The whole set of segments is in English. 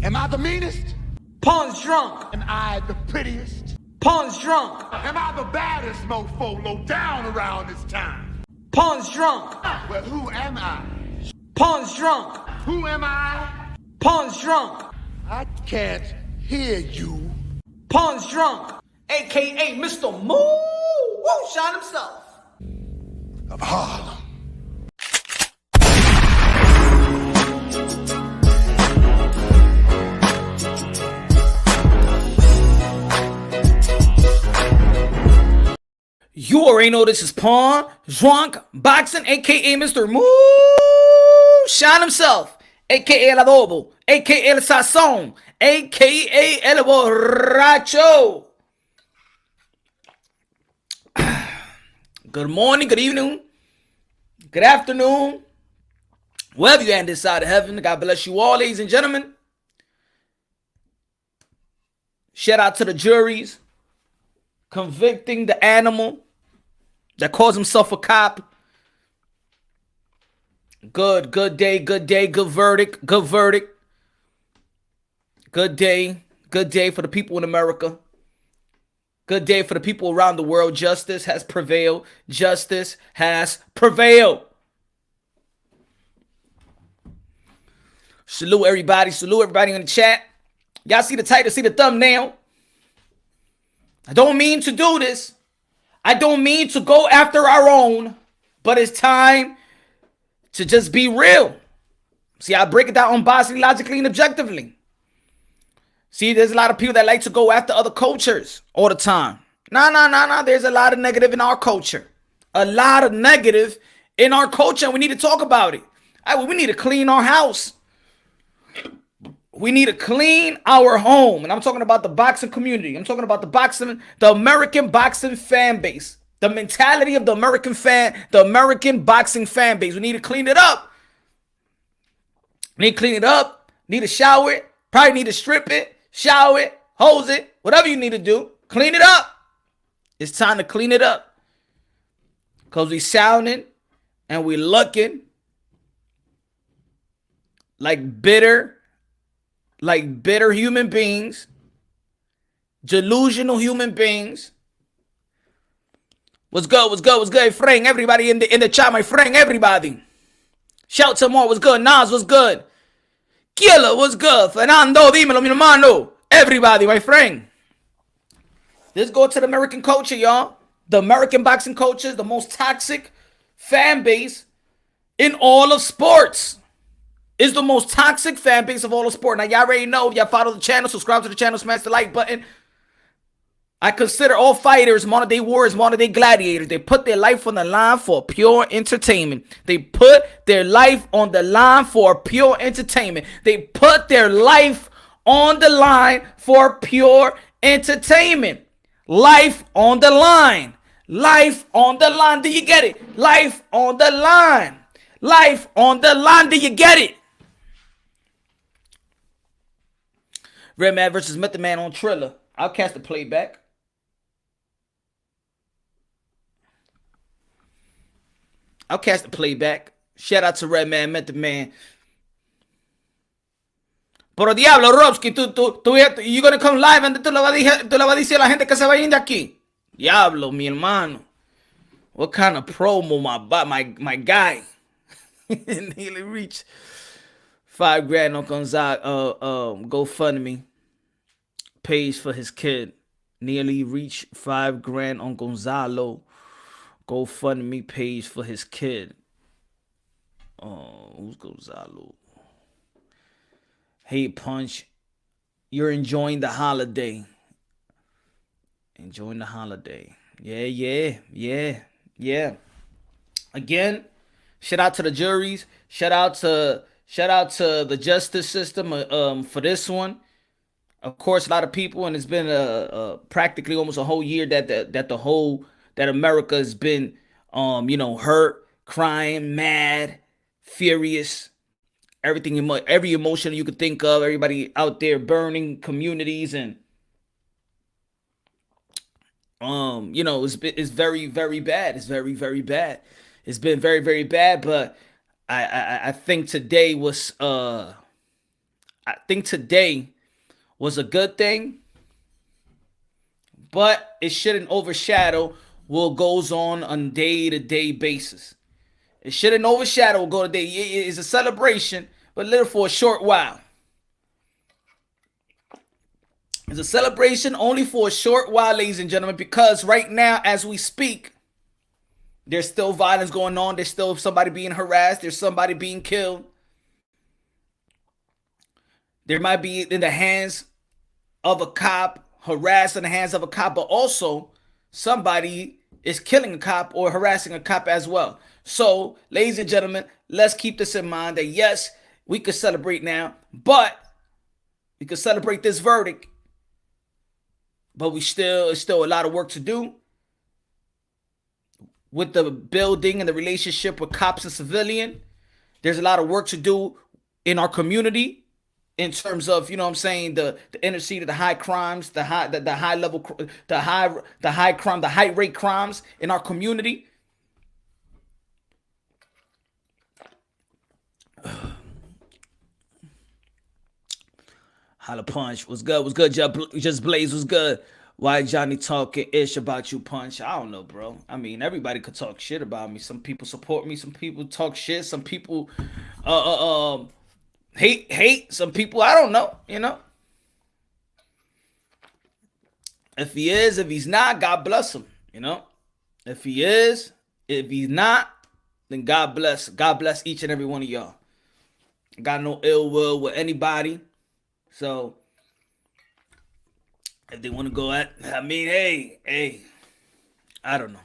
Am I the meanest? Punch drunk. Am I the prettiest? Punch drunk. Am I the baddest mofo low down around this time? Punch drunk. Well, who am I? Punch drunk. Who am I? Punch drunk. I can't hear you. Punch drunk. AKA Mr. Moo Woo Shine himself. Of Harlem. You already know this is Pawn, Drunk, Boxing, aka Mr. Moo Shine himself, aka El Adobo, aka El Sazón, aka El Borracho. Good morning, good evening, good afternoon, wherever you at this side of heaven. God bless you all, ladies and gentlemen. Shout out to the juries convicting the animal that calls himself a cop. Good day, good verdict, good verdict. Good day for the people in America. Good day for the people around the world. Justice has prevailed. Justice has prevailed. Salute everybody in the chat. Y'all see the title, see the thumbnail. I don't mean to do this. I don't mean to go after our own, but it's time to just be real. See, I break it down unbiasedly, logically, and objectively. See, there's a lot of people that like to go after other cultures all the time. Nah. There's a lot of negative in our culture. A lot of negative in our culture, and we need to talk about it. We need to clean our house. We need to clean our home. And I'm talking about the boxing community. I'm talking about the American boxing fan base. The mentality of the American boxing fan base. We need to clean it up. Need to shower it. Probably need to strip it, shower it, hose it, whatever you need to do. Clean it up. It's time to clean it up. Because we sounding and we looking like bitter human beings, delusional human beings. What's good, Frank? Everybody in the chat, my friend, everybody. Shout some more. What's good? Nas, what's good? Killer, what's good? Fernando, dímelo, mi hermano. Everybody, my friend. Let's go to the American culture, y'all. The American boxing culture is the most toxic fan base in all of sports. Is the most toxic fan base of all of sport. Now, y'all already know. If y'all follow the channel, subscribe to the channel, smash the like button. I consider all fighters modern day warriors, modern day gladiators. They put their life on the line for pure entertainment. They put their life on the line for pure entertainment. They put their life on the line for pure entertainment. Life on the line. Life on the line. Do you get it? Life on the line. Life on the line. Do you get it? Redman versus Method Man on Triller. I'll cast the playback. Shout out to Redman, Method Man. Pero diablo, Robski, you're gonna come live and tú le vas a decir a la gente que se vayan de aquí. Diablo, mi hermano. What kind of promo, my guy? Nearly reached $5,000 on Gonzaga GoFundMe page for his kid. Nearly reached $5,000 on Gonzalo GoFundMe page for his kid. Oh, who's Gonzalo? Hey, Punch, you're enjoying the holiday. Enjoying the holiday. Yeah. Again, shout out to the juries. Shout out to the justice system for this one. Of course, a lot of people, and it's been practically almost a whole year that America has been hurt, crying, mad, furious, everything, every emotion you could think of. Everybody out there burning communities, and it's very, very bad. It's very, very bad. It's been very, very bad. But I think today was I think today was a good thing, but it shouldn't overshadow what goes on day-to-day basis. It shouldn't overshadow what goes on day. It's a celebration, but little for a short while. It's a celebration only for a short while, ladies and gentlemen, because right now, as we speak, there's still violence going on. There's still somebody being harassed. There's somebody being killed. There might be in the hands of a cop, harassed in the hands of a cop, but also somebody is killing a cop or harassing a cop as well. So, ladies and gentlemen, let's keep this in mind that yes, we could celebrate now, but we could celebrate this verdict, but it's still a lot of work to do with the building and the relationship with cops and civilian. There's a lot of work to do in our community in terms of, you know what I'm saying, the inner city, the high crimes, the high level, the high crime, the high rate crimes in our community. Holla Punch, what's good? What's good? Just Blaze, what's good? Why Johnny talking ish about you, Punch? I don't know, bro. I mean, everybody could talk shit about me. Some people support me. Some people talk shit. Some people, hate. Some people, I don't know. You know. If he is, if he's not, God bless him. You know. If he is, if he's not, then God bless. God bless each and every one of y'all. Got no ill will with anybody. So if they want to go at, I mean, hey, I don't know.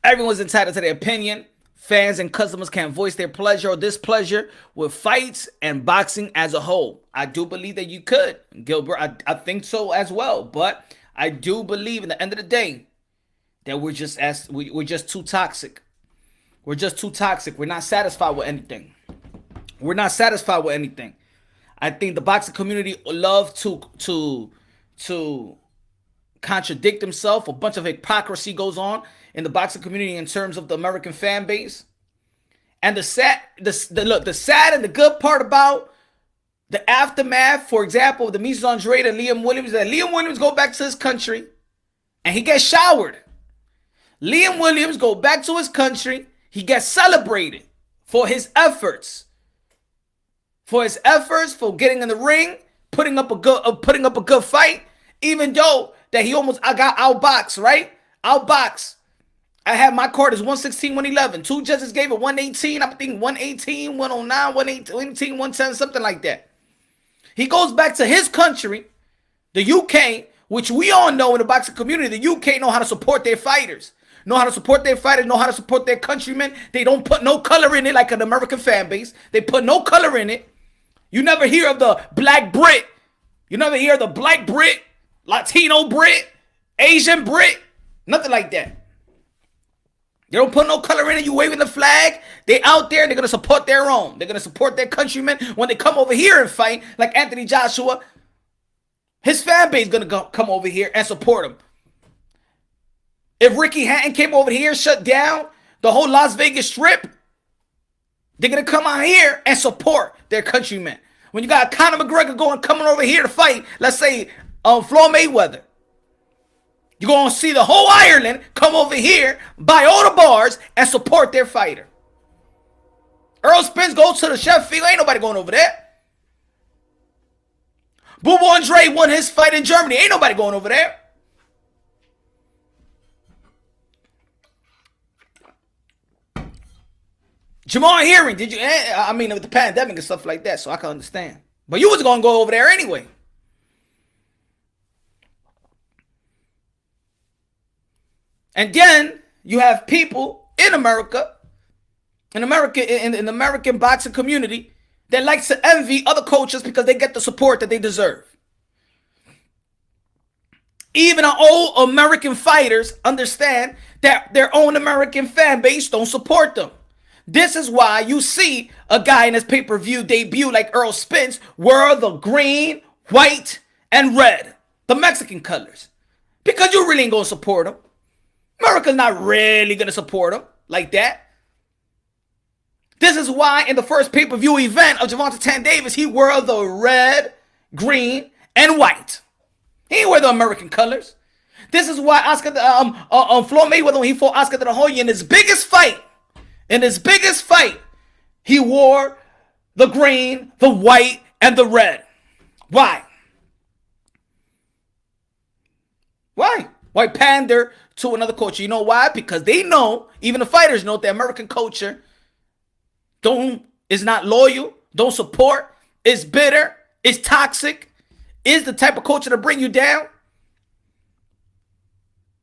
Everyone's entitled to their opinion. Fans and customers can voice their pleasure or displeasure with fights and boxing as a whole. I do believe that you could, Gilbert. I think so as well. But I do believe, in the end of the day, that we're just too toxic. We're just too toxic. We're not satisfied with anything. I think the boxing community love to contradict themselves. A bunch of hypocrisy goes on in the boxing community in terms of the American fan base. And the sad and the good part about the aftermath, for example, the Mises Andrade and Liam Williams, that Liam Williams go back to his country and he gets showered. Liam Williams go back to his country. He gets celebrated for his efforts. For getting in the ring, putting up a good fight, even though that I got outboxed, right? Outboxed. I had my card as 116, 111. Two judges gave it 118. I think 118, 109, 118, 110, something like that. He goes back to his country, the UK, which we all know in the boxing community, the UK know how to support their fighters. Know how to support their countrymen. They don't put no color in it like an American fan base. They put no color in it. You never hear of the black Brit. You never hear of the black Brit, Latino Brit, Asian Brit. Nothing like that. They don't put no color in it. You waving the flag. They out there. They're going to support their own. They're going to support their countrymen. When they come over here and fight, like Anthony Joshua, his fan base is going to come over here and support him. If Ricky Hatton came over here, shut down the whole Las Vegas Strip, they're going to come out here and support their countrymen. When you got Conor McGregor coming over here to fight, let's say Floyd Mayweather, you're going to see the whole Ireland come over here, buy all the bars, and support their fighter. Earl Spence goes to the Sheffield. Ain't nobody going over there. Boo Andre won his fight in Germany. Ain't nobody going over there. Jamal Hearing, did you? I mean, with the pandemic and stuff like that, so I can understand. But you was going to go over there anyway. And then you have people in America, in the American boxing community, that likes to envy other coaches because they get the support that they deserve. Even our old American fighters understand that their own American fan base don't support them. This is why you see a guy in his pay-per-view debut like Earl Spence wear the green, white, and red, the Mexican colors. Because you really ain't going to support him. America's not really going to support him like that. This is why in the first pay-per-view event of Gervonta Tank Davis, he wore the red, green, and white. He didn't wear the American colors. This is why Floyd Mayweather, when he fought Oscar De La Hoya in his biggest fight, he wore the green, the white, and the red. Why? Why pander to another culture? You know why? Because they know, even the fighters know, the American culture is not loyal, don't support, is bitter, is toxic, is the type of culture to bring you down.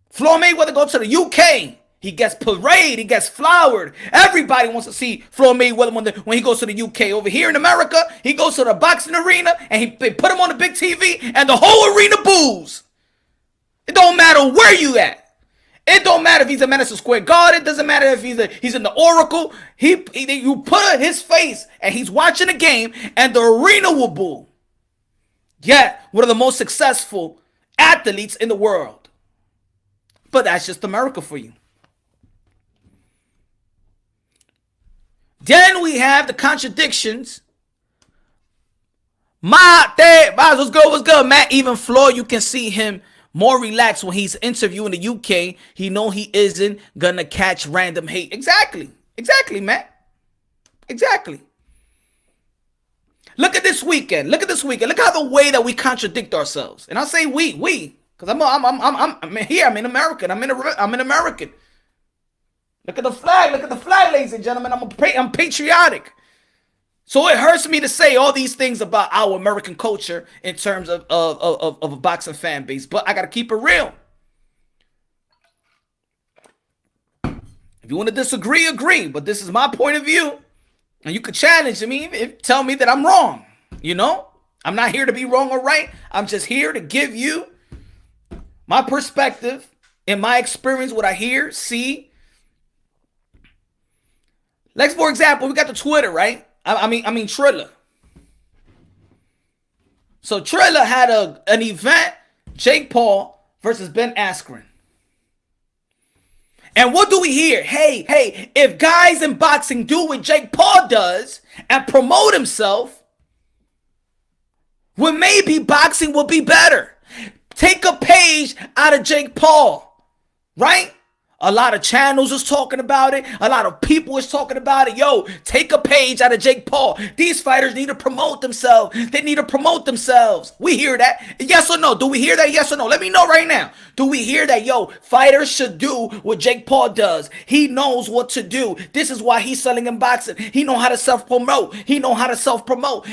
Floyd Mayweather goes to the UK. He gets paraded. He gets flowered. Everybody wants to see Floyd Mayweather when he goes to the UK. Over here in America, he goes to the boxing arena and they put him on the big TV and the whole arena boos. It don't matter where you at. It don't matter if he's at Madison Square Garden. It doesn't matter if he's in the Oracle. You put his face and he's watching a game and the arena will boo. Yet, one of the most successful athletes in the world. But that's just America for you. Then we have the contradictions. What's good, Matt? Even Floyd, you can see him more relaxed when he's interviewing the UK. He know he isn't gonna catch random hate. Exactly, Matt. Exactly. Look at this weekend. Look how the way that we contradict ourselves. And I say we, because I'm here. I'm an American. I'm an American. Look at the flag, ladies and gentlemen. I'm patriotic. So it hurts me to say all these things about our American culture in terms of a boxing fan base, but I gotta keep it real. If you want to disagree, agree. But this is my point of view, and you could challenge me, tell me that I'm wrong. You know, I'm not here to be wrong or right. I'm just here to give you my perspective and my experience, what I hear, see. Like, for example, we got the Twitter, right? I mean Triller. So Triller had an event, Jake Paul versus Ben Askren. And what do we hear? Hey, if guys in boxing do what Jake Paul does and promote himself, well, maybe boxing will be better. Take a page out of Jake Paul, right? A lot of channels is talking about it. A lot of people is talking about it. Yo, take a page out of Jake Paul. These fighters need to promote themselves. They need to promote themselves. We hear that. Yes or no? Do we hear that? Yes or no? Let me know right now. Do we hear that? Yo, fighters should do what Jake Paul does. He knows what to do. This is why he's selling in boxing. He know how to self-promote. He know how to self-promote.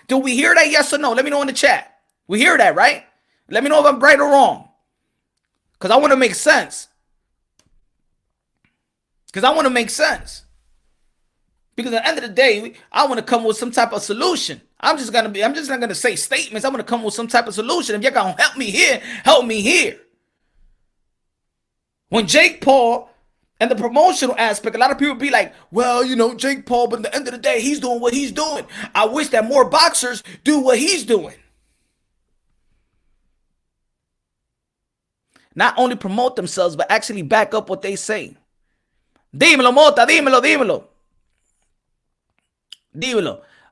Do we hear that? Yes or no? Let me know in the chat. We hear that, right? Let me know if I'm right or wrong. Because I want to make sense. Because at the end of the day, I want to come with some type of solution. I'm just not gonna say statements. I'm gonna come with some type of solution. If you're gonna help me here. When Jake Paul and the promotional aspect, a lot of people be like, well, you know, Jake Paul, but at the end of the day, he's doing what he's doing. I wish that more boxers do what he's doing. Not only promote themselves, but actually back up what they say. Dímelo, Mota, dímelo.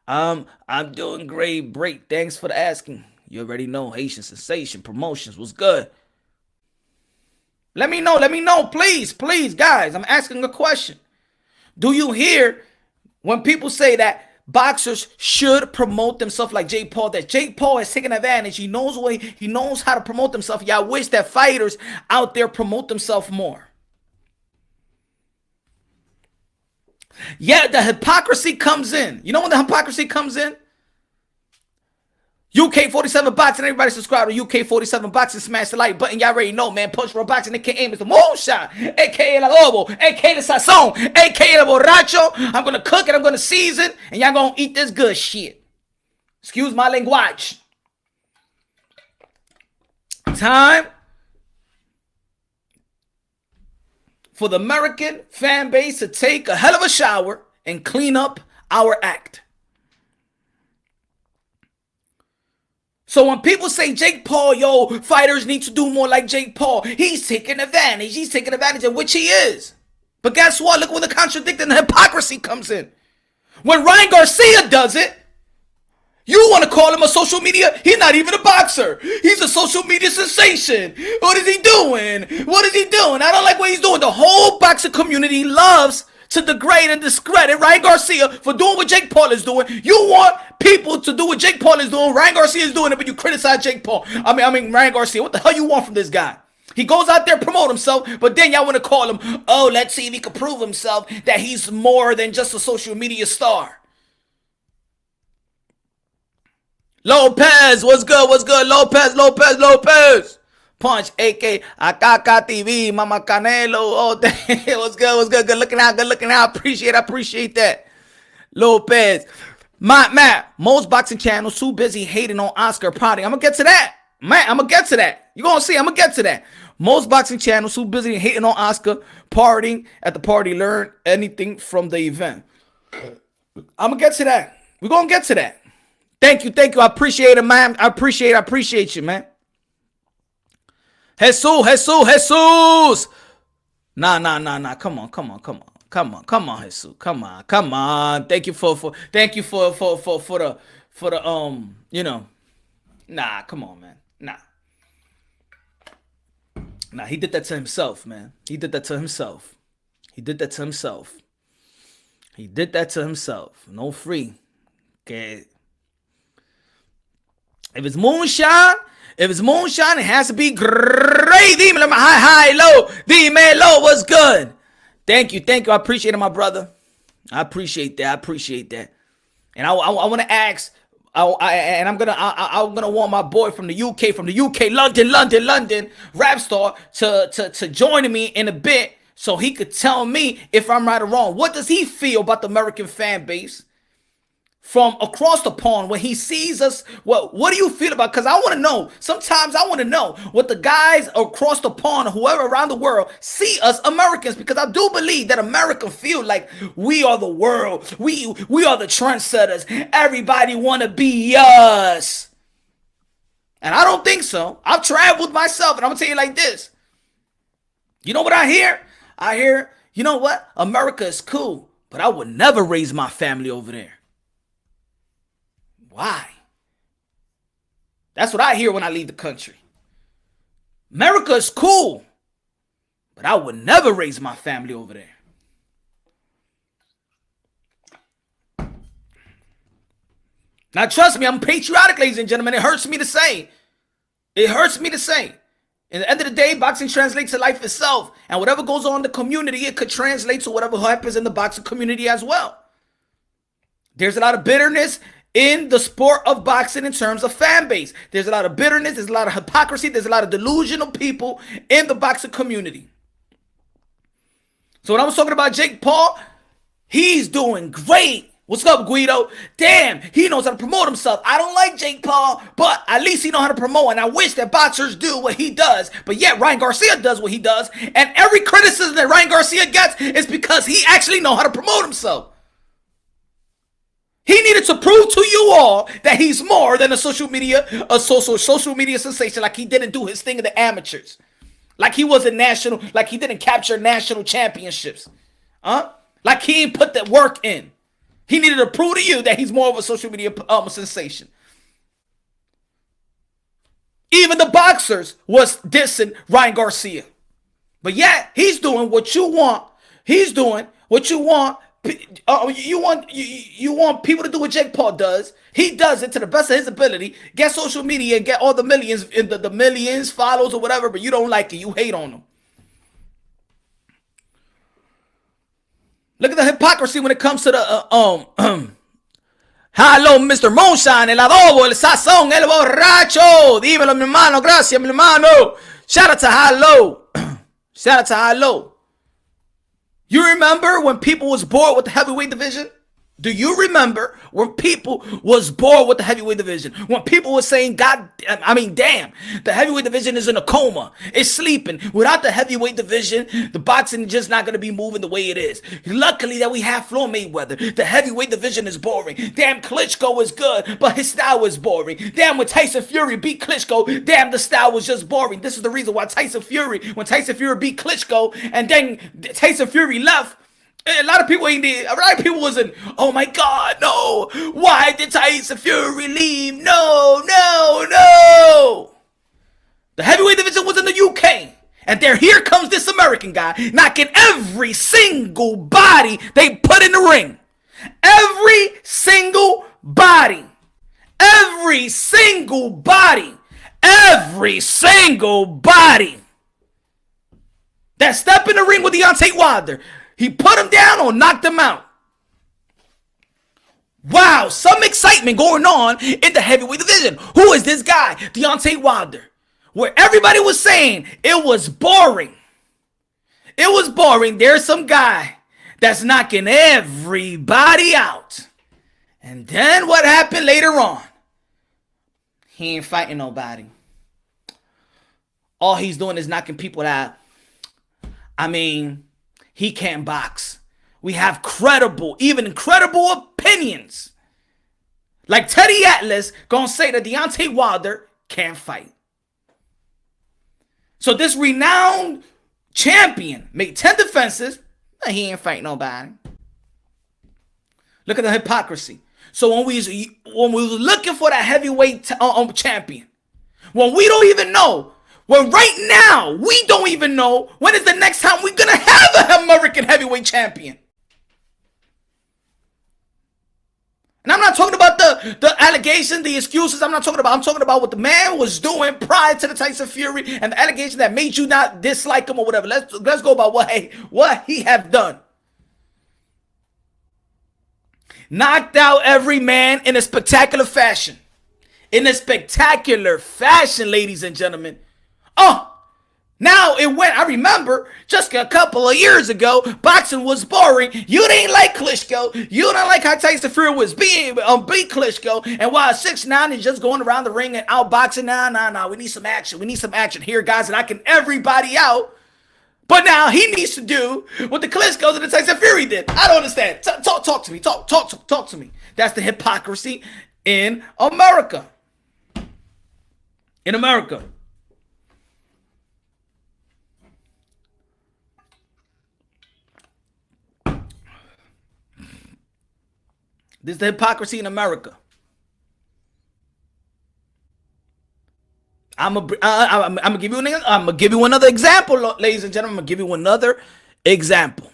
I'm doing great. Break. Thanks for the asking. You already know. Haitian Sensation Promotions was good. Let me know. Please, guys. I'm asking a question. Do you hear when people say that boxers should promote themselves like Jake Paul, that Jake Paul has taken advantage? He knows how to promote himself. Yeah, I wish that fighters out there promote themselves more. Yeah, the hypocrisy comes in. You know when the hypocrisy comes in? UK47 Boxing. Everybody subscribe to UK47 Boxing. Smash the like button. Y'all already know, man. Punch Pro Boxing, aka Mr. Moonshine, aka El Adobo, aka the Sazon, aka El Borracho. I'm going to cook it. I'm going to season. And y'all going to eat this good shit. Excuse my language. Time for the American fan base to take a hell of a shower and clean up our act. So when people say Jake Paul, yo, fighters need to do more like Jake Paul, he's taking advantage. He's taking advantage of which he is. But guess what? Look where the contradiction and the hypocrisy comes in. When Ryan Garcia does it, you want to call him a social media? He's not even a boxer. He's a social media sensation. What is he doing? What is he doing? I don't like what he's doing. The whole boxing community loves to degrade and discredit Ryan Garcia for doing what Jake Paul is doing. You want people to do what Jake Paul is doing. Ryan Garcia is doing it, but you criticize Jake Paul. I mean Ryan Garcia. What the hell you want from this guy? He goes out there, promote himself, but then y'all want to call him, oh, let's see if he can prove himself that he's more than just a social media star. Lopez, what's good? What's good? Lopez. Punch, AK, Akaka TV, Mama Canelo. Oh, damn. What's good? What's good? Good looking out. Appreciate that. Lopez. Matt, most boxing channels too busy hating on Oscar party. I'm going to get to that. Matt, I'm going to get to that. You're going to see. I'm going to get to that. Most boxing channels too busy hating on Oscar, partying at the party, learn anything from the event. I'm going to get to that. We're going to get to that. Thank you. I appreciate it, man. I appreciate you, man. Jesus. Nah. Come on, Jesus. Come on. Thank you for the Nah, come on, man. Nah, he did that to himself, man. He did that to himself. No free. Okay. If it's moonshine, it has to be great. Dime high, low. Dime low, what's good? Thank you. I appreciate it, my brother. I appreciate that. And I want to ask, I'm gonna want my boy from the UK, London, rap star to join me in a bit so he could tell me if I'm right or wrong. What does he feel about the American fan base from across the pond when he sees us? What do you feel about? Because I want to know. Sometimes I want to know what the guys across the pond, whoever around the world, see us Americans. Because I do believe that Americans feel like we are the world. We are the trendsetters. Everybody want to be us. And I don't think so. I've traveled myself, and I'm going to tell you like this. You know what I hear? I hear, you know what? America is cool, but I would never raise my family over there. Why? That's what I hear when I leave the country. America is cool, but I would never raise my family over there. Now, trust me, I'm patriotic, ladies and gentlemen. It hurts me to say. At the end of the day, boxing translates to life itself. And whatever goes on in the community, it could translate to whatever happens in the boxing community as well. There's a lot of bitterness in the sport of boxing in terms of fan base. There's a lot of bitterness. There's a lot of hypocrisy. There's a lot of delusional people in the boxing community. So when I was talking about Jake Paul, he's doing great. What's up, Guido? Damn, he knows how to promote himself. I don't like Jake Paul, but at least he knows how to promote. And I wish that boxers do what he does. But yet Ryan Garcia does what he does. And every criticism that Ryan Garcia gets is because he actually knows how to promote himself. He needed to prove to you all that he's more than a social media sensation, like he didn't do his thing in the amateurs. Like he wasn't national, like he didn't capture national championships. Like he didn't put that work in. He needed to prove to you that he's more of a social media sensation. Even the boxers was dissing Ryan Garcia. But yeah, he's doing what you want. He's doing what you want. You want people to do what Jake Paul does. He does it to the best of his ability. Get social media and get all the millions, the millions, follows or whatever, but you don't like it. You hate on them. Look at the hypocrisy when it comes to the hello, Mr. Moonshine, el adobo, el sazón, el borracho. Dímelo, mi hermano. Gracias, mi hermano. Shout out to Hello. You remember when people was bored with the heavyweight division? Do you remember when people was bored with the heavyweight division? When people were saying, damn, the heavyweight division is in a coma. It's sleeping. Without the heavyweight division, the boxing is just not going to be moving the way it is. Luckily that we have Floyd Mayweather. The heavyweight division is boring. Damn, Klitschko is good, but his style was boring. Damn, when Tyson Fury beat Klitschko, damn, the style was just boring. This is the reason why when Tyson Fury beat Klitschko and then Tyson Fury left, a lot of people wasn't, oh my God, no. Why did Tyson Fury leave? No. The heavyweight division was in the UK. And here comes this American guy knocking every single body they put in the ring. Every single body. Every single body. Every single body that stepped in the ring with Deontay Wilder. He put him down or knocked him out. Wow, some excitement going on in the heavyweight division. Who is this guy? Deontay Wilder. Where everybody was saying it was boring. It was boring. There's some guy that's knocking everybody out. And then what happened later on? He ain't fighting nobody. All he's doing is knocking people out. I mean, he can't box. We have even incredible opinions. Like Teddy Atlas gonna say that Deontay Wilder can't fight. So this renowned champion made 10 defenses, but he ain't fighting nobody. Look at the hypocrisy. So when we was looking for that heavyweight champion, when we don't even know, when right now we don't even know when is the next time we're gonna have an American heavyweight champion. And I'm not talking about the allegations, the excuses. I'm talking about what the man was doing prior to the Tyson Fury and the allegation that made you not dislike him or whatever. Let's go about what he have done. Knocked out every man in a spectacular fashion. In a spectacular fashion, ladies and gentlemen. Oh, now it went. I remember just a couple of years ago, boxing was boring. You didn't like Klitschko. You didn't like how Tyson Fury was beat Klitschko. And while 6ix9ine is just going around the ring and outboxing, nah. We need some action. We need some action here, guys, and knocking everybody out. But now he needs to do what the Klitschko and the Tyson Fury did. I don't understand. Talk to me. Talk to me. That's the hypocrisy in America. In America. This is the hypocrisy in America. I'm gonna give you another example, ladies and gentlemen. I'm gonna give you another example.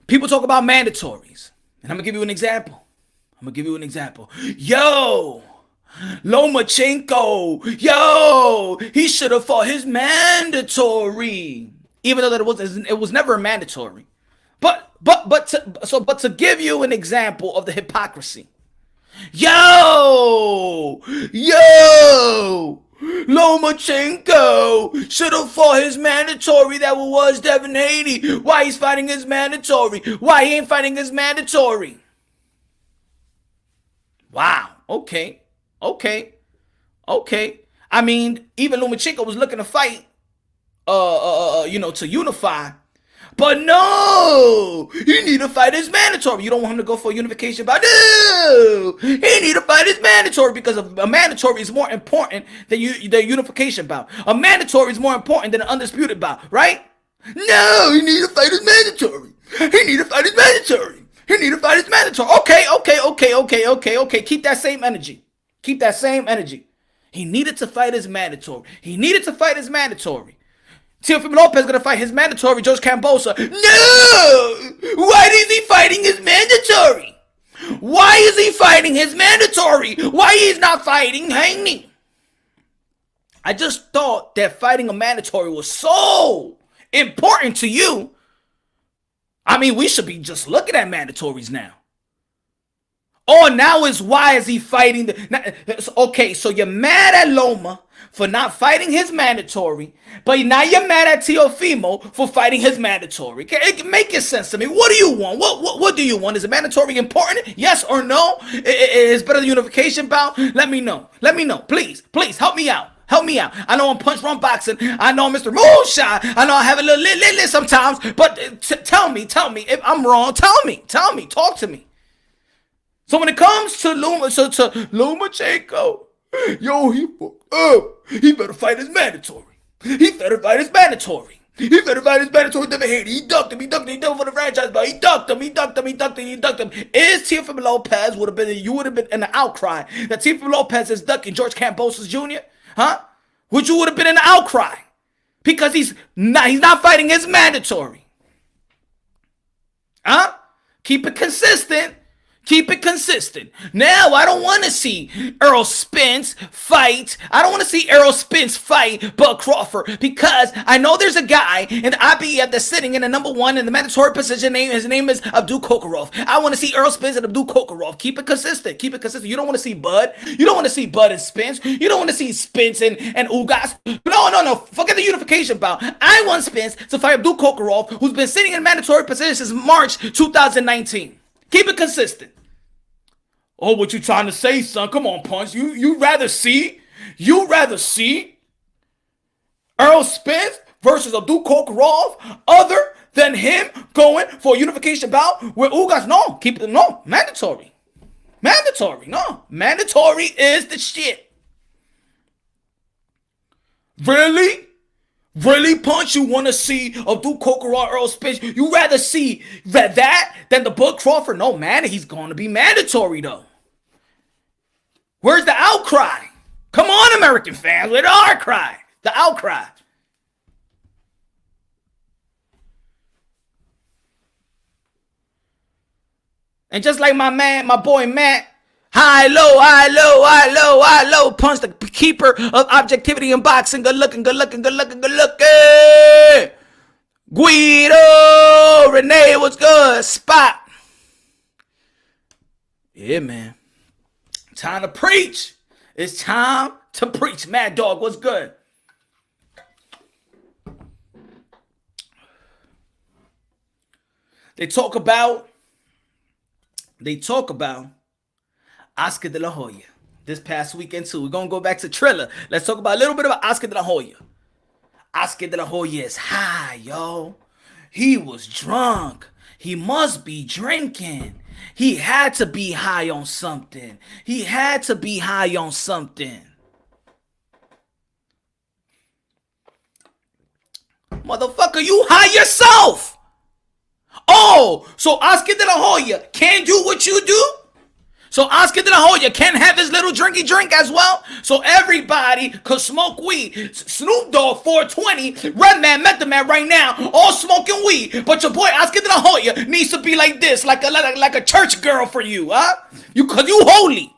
People talk about mandatories, and I'm gonna give you an example. Yo, Lomachenko. Yo, he should have fought his mandatory. Even though it was never mandatory. But to give you an example of the hypocrisy. Yo, Lomachenko should have fought his mandatory that was Devin Haney. Why he's fighting his mandatory? Why he ain't fighting his mandatory? Wow. Okay. I mean, even Lomachenko was looking to fight. To unify. But no, he need to fight his mandatory. You don't want him to go for a unification bout. No, he need to fight his mandatory because a mandatory is more important than the unification bout. A mandatory is more important than an undisputed bout, right? No, he need to fight his mandatory. Okay. Keep that same energy. He needed to fight his mandatory. Teofimo Lopez gonna fight his mandatory, George Kambosos. No! Why is he fighting his mandatory? Why he's not fighting Haney? I just thought that fighting a mandatory was so important to you. I mean, we should be just looking at mandatories now. Oh, now is why is he fighting okay, so you're mad at Loma for not fighting his mandatory, but now you're mad at Teofimo for fighting his mandatory. Make it sense to me. What do you want? What do you want? Is it mandatory important? Yes or no? Is better than unification bout? Let me know. Let me know. Please help me out. Help me out. I know I'm Punch Run Boxing. I know I'm Mr. Moonshine. I know I have a little lit sometimes, but tell me if I'm wrong. Tell me. Talk to me. So when it comes to Lomachenko, yo, he fucked up. He better fight his mandatory. He better fight his mandatory. He never hit. He ducked him for the franchise, but he ducked him. Is Teofimo Lopez you would have been in the outcry that Teofimo Lopez is ducking George Kambosos Jr.? Huh? Would you would have been in the outcry? Because he's not fighting his mandatory. Huh? Keep it consistent. Now, I don't want to see Errol Spence fight. Bud Crawford, because I know there's a guy in the IBF that's sitting in the number one in the mandatory position. His name is Abdul Kokorov. I want to see Errol Spence and Abdul Kokorov. Keep it consistent. You don't want to see Bud. You don't want to see Bud and Spence. You don't want to see Spence and Ugas. No. Forget the unification bout. I want Spence to fight Abdul Kokorov, who's been sitting in mandatory position since March 2019. Keep it consistent. Oh, what you trying to say, son? Come on, Punch. You rather see Errol Spence versus Abdul Kokorov other than him going for a unification bout with Ugas? No, mandatory. No, mandatory is the shit. Really, Punch? You want to see Abdul Kokorov, Errol Spence? You rather see that than the Bud Crawford? No, man, he's going to be mandatory, though. Where's the outcry? Come on, American fans. Where's the outcry? The outcry. And just like my boy Matt, high, low, Punch, the keeper of objectivity in boxing. Good looking. Guido, Renee, what's good? Spot. Yeah, man. Time to preach. It's time to preach. Mad Dog, what's good? They talk about Oscar De La Hoya this past weekend too. We're going to go back to Triller. Let's talk about a little bit about Oscar De La Hoya. Oscar De La Hoya is high, yo. He was drunk. He must be drinking. He had to be high on something. Motherfucker, you high yourself. Oh, so Oscar De La Hoya can't do what you do? So Oscar De La Hoya can have his little drinky drink as well? So everybody could smoke weed. Snoop Dogg 420, Redman, Method Man right now, all smoking weed. But your boy Oscar De La Hoya needs to be like this, like a church girl for you, huh? Cause you holy.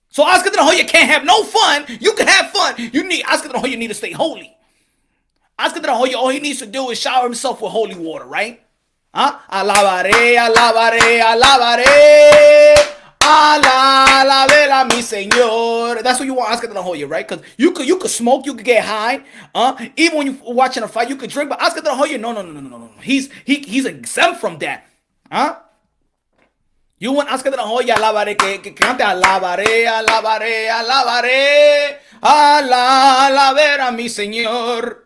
So Oscar De La Hoya can't have no fun. You can have fun. Oscar De La Hoya need to stay holy. Oscar De La Hoya, all he needs to do is shower himself with holy water, right? Huh? Alabaré a mi señor. That's what you want Oscar De La Hoya, right? Because you could smoke, you could get high. Even when you're watching a fight, you could drink. But Oscar De La Hoya, no. He's exempt from that. Huh? You want Oscar De La Hoya, alabaré, que cante alabaré a mi señor.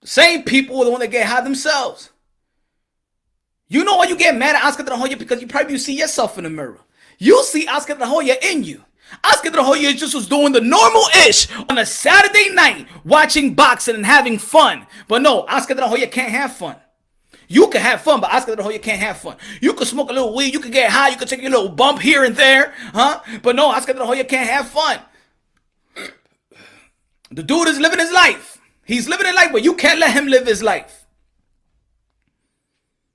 Same people are the one that get high themselves. You know why you get mad at Oscar De La Hoya? Because you probably see yourself in the mirror. You see Oscar De La Hoya in you. Oscar De La Hoya just was doing the normal-ish on a Saturday night, watching boxing and having fun. But no, Oscar De La Hoya can't have fun. You can have fun, but Oscar De La Hoya can't have fun. You can smoke a little weed, you can get high, you can take a little bump here and there, huh? But no, Oscar De La Hoya can't have fun. The dude is living his life. He's living his life, but you can't let him live his life.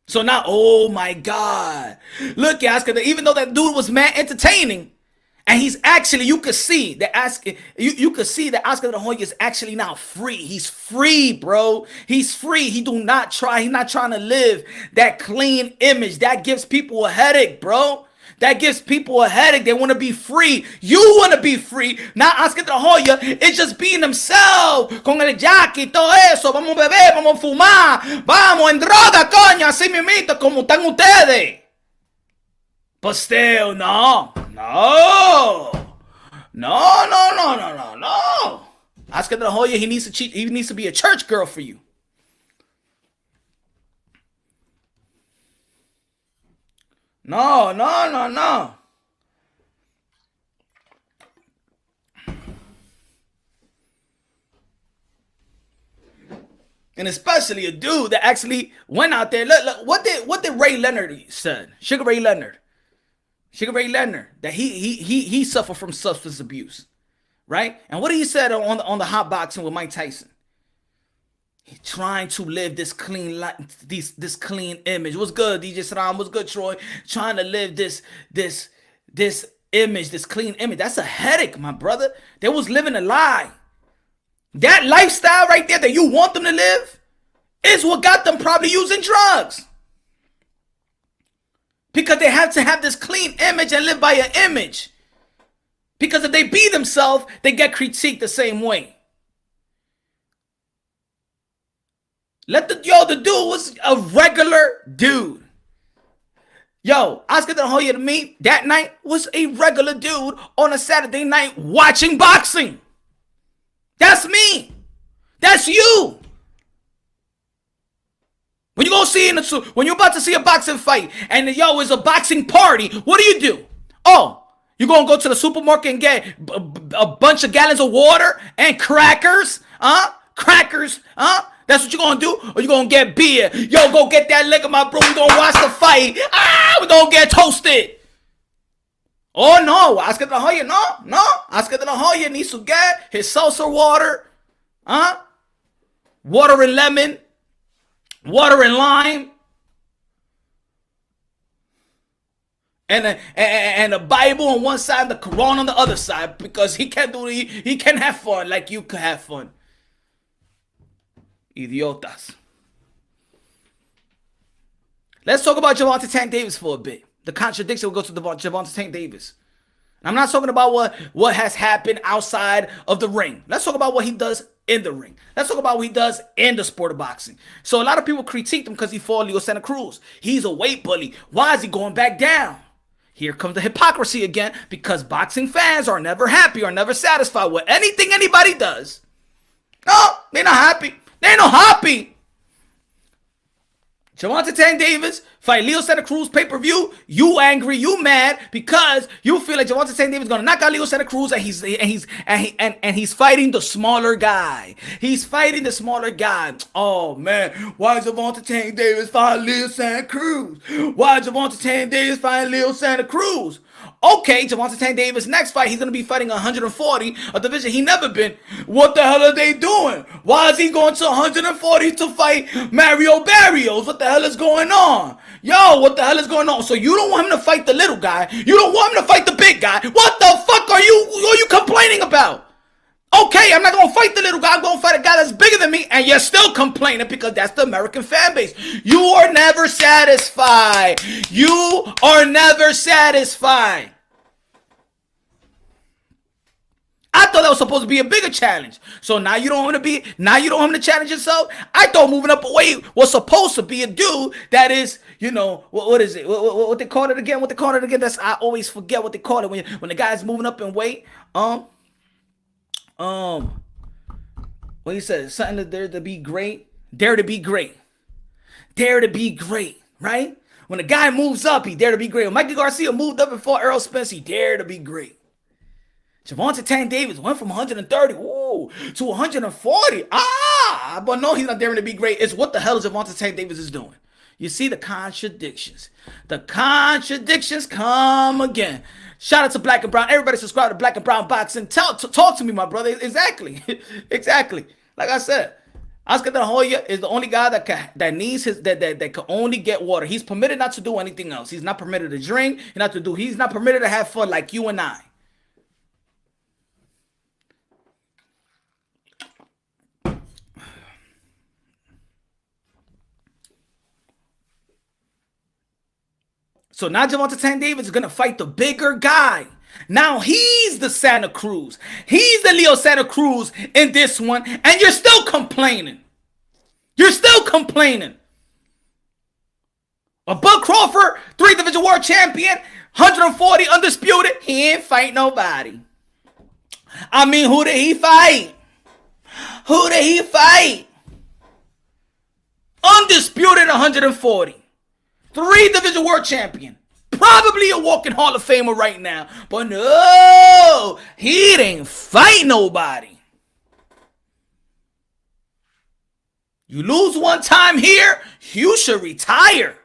So now, oh my God. Look, Oscar, even though that dude was mad entertaining, And he's actually, you could see that you could see that Oscar De La Hoya is actually now free. He's free, bro. He's free. He's not trying to live that clean image. That gives people a headache, bro. That gives people a headache. They want to be free. You want to be free. Not Oscar De La Hoya. It's just being himself. Con el jack y todo eso. Vamos a beber, vamos a fumar. Vamos en droga, coño. Así mismito como están ustedes. But still, no. Oscar De La Hoya, he needs to be a church girl for you. No. And especially a dude that actually went out there. Look, what did Ray Leonard said? Sugar Ray Leonard, that he suffered from substance abuse, right? And what he said on the hot boxing with Mike Tyson? He's trying to live this clean life, this clean image. What's good, DJ Saddam? What's good, Troy? Trying to live this image, this clean image. That's a headache, my brother. They was living a lie. That lifestyle right there that you want them to live is what got them probably using drugs. Because they have to have this clean image and live by an image. Because if they be themselves, they get critiqued the same way. The dude was a regular dude. Oscar De La Hoya to me that night was a regular dude on a Saturday night watching boxing. That's me. That's you. When you're about to see a boxing fight and it's a boxing party, what do? Oh, you're gonna go to the supermarket and get a bunch of gallons of water and crackers? Crackers? That's what you're gonna do? Or you gonna get beer? Go get that liquor, my bro. We gonna watch the fight. We gonna get toasted. Oh no, Oscar De La Hoya, no. Oscar De La Hoya needs to get his salsa water, water and lemon, water and lime, and a Bible on one side, the Quran on the other side, because he can't have fun like you can have fun. Idiotas. Let's talk about Gervonta Tank Davis for a bit. The contradiction will go to Gervonta Tank Davis. I'm not talking about what has happened outside of the ring. Let's talk about what he does in the ring. Let's talk about what he does in the sport of boxing. So a lot of people critique him because he fought Leo Santa Cruz. He's a weight bully. Why is he going back down? Here comes the hypocrisy again, because boxing fans are never happy or never satisfied with anything anybody does. No, they're not happy. They're not happy. Gervonta Tank Davis fight Leo Santa Cruz pay-per-view. You angry, you mad because you feel like Gervonta Tank Davis is gonna knock out Leo Santa Cruz, and he's fighting the smaller guy. He's fighting the smaller guy. Oh man, why is Gervonta Tank Davis fighting Leo Santa Cruz? Why is Gervonta Tank Davis fighting Leo Santa Cruz? Okay, Gervonta Tank Davis next fight, he's going to be fighting 140, a division he never been. What the hell are they doing? Why is he going to 140 to fight Mario Barrios? What the hell is going on? What the hell is going on? So you don't want him to fight the little guy. You don't want him to fight the big guy. What the fuck are you complaining about? Okay, I'm not going to fight the little guy. I'm going to fight a guy that's bigger than me. And you're still complaining because that's the American fan base. You are never satisfied. You are never satisfied. I thought that was supposed to be a bigger challenge. So now you don't want him to challenge yourself? I thought moving up a weight was supposed to be a dude that is, what is it? What they call it again? That's, I always forget what they call it when the guy's moving up in weight. What he said, something to dare to be great. Dare to be great. Dare to be great, right? When a guy moves up, he dare to be great. When Mikey Garcia moved up before Errol Spence, he dare to be great. Gervonta Tank Davis went from 130 to 140. But no, he's not daring to be great. It's what the hell is Gervonta Tank Davis is doing. You see the contradictions. The contradictions come again. Shout out to Black and Brown. Everybody subscribe to Black and Brown Boxing. Talk to me, my brother. Exactly. Exactly. Like I said, Oscar De La Hoya is the only guy that can only get water. He's permitted not to do anything else. He's not permitted to drink. He's not permitted to have fun like you and I. So now Gervonta Tank Davis is going to fight the bigger guy. Now he's the Santa Cruz. He's the Leo Santa Cruz in this one. And you're still complaining. You're still complaining. A Bud Crawford, 3-division world champion, 140 undisputed. He ain't fight nobody. I mean, who did he fight? Who did he fight? Undisputed 140. 3-division world champion. Probably a walking Hall of Famer right now. But no, he didn't fight nobody. You lose one time here, you should retire.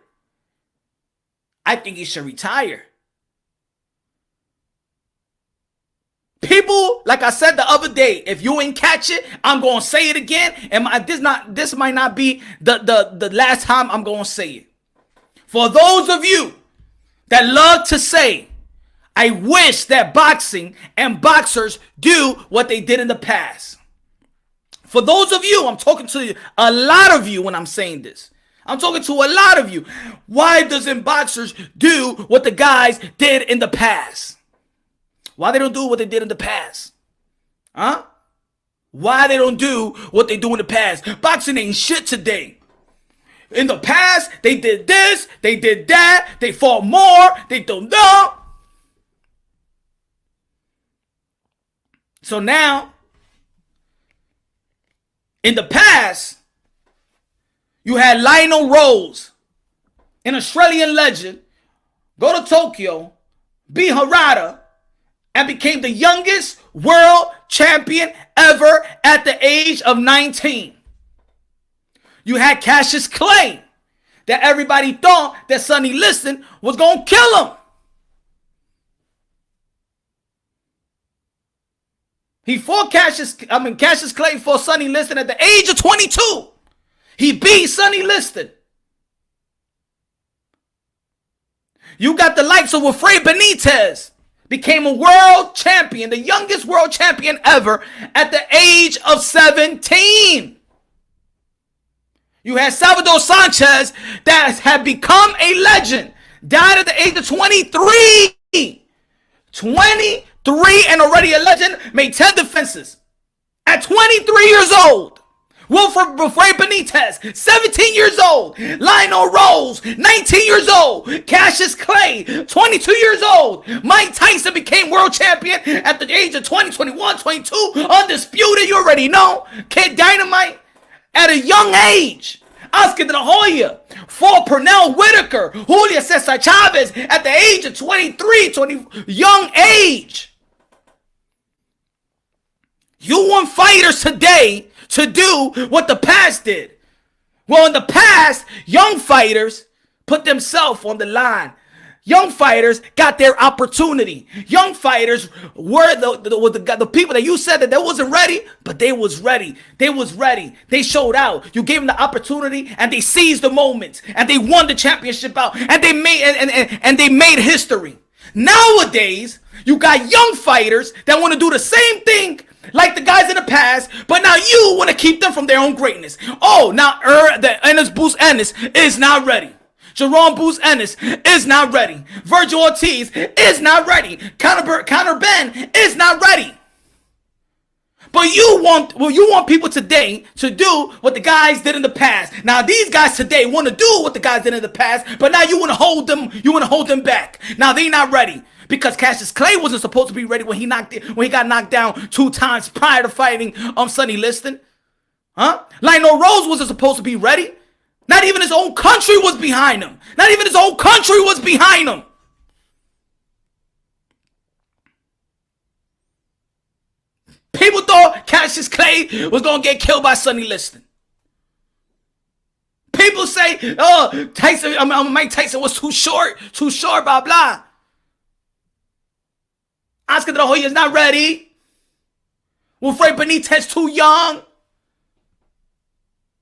I think he should retire. People, like I said the other day, if you ain't catch it, I'm going to say it again. And this might not be the last time I'm going to say it. For those of you that love to say, I wish that boxing and boxers do what they did in the past. For those of you, I'm talking to a lot of you when I'm saying this. I'm talking to a lot of you. Why doesn't boxers do what the guys did in the past? Why they don't do what they did in the past? Huh? Why they don't do what they do in the past? Boxing ain't shit today. In the past, they did this, they did that, they fought more, they don't know. So now, in the past, you had Lionel Rose, an Australian legend, go to Tokyo, beat Harada, and became the youngest world champion ever at the age of 19. You had Cassius Clay, that everybody thought that Sonny Liston was going to kill him. He fought Cassius Clay fought Sonny Liston at the age of 22. He beat Sonny Liston. You got the likes of Wilfred Benitez, became a world champion, the youngest world champion ever at the age of 17. You had Salvador Sanchez that had become a legend, died at the age of 23. 23 and already a legend, made 10 defenses. At 23 years old. Wilfred Benitez, 17 years old. Lionel Rose, 19 years old. Cassius Clay, 22 years old. Mike Tyson became world champion at the age of 20, 21, 22. Undisputed, you already know. Kid Dynamite at a young age. Oscar De La Hoya fought Pernell Whitaker, Julio Cesar Chavez at the age of 23, young age. You want fighters today to do what the past did. Well, in the past, young fighters put themselves on the line. Young fighters got their opportunity. Young fighters were the people that you said that they wasn't ready, but they was ready. They was ready. They showed out. You gave them the opportunity, and they seized the moment, and they won the championship out, and they made and they made history. Nowadays, you got young fighters that want to do the same thing like the guys in the past, but now you want to keep them from their own greatness. Oh, now the Ennis Boost Ennis is not ready. Jerome Boost Ennis is not ready. Virgil Ortiz is not ready. Conor Ben is not ready. But you want people today to do what the guys did in the past. Now these guys today want to do what the guys did in the past, but now you want to hold them back. Now they're not ready. Because Cassius Clay wasn't supposed to be ready when he got knocked down 2 times prior to fighting Sonny Liston. Huh? Lionel Rose wasn't supposed to be ready. Not even his own country was behind him. Not even his own country was behind him. People thought Cassius Clay was going to get killed by Sonny Liston. People say, oh, Mike Tyson was too short, blah, blah. Oscar De La Hoya is not ready. Wilfred Benitez too young.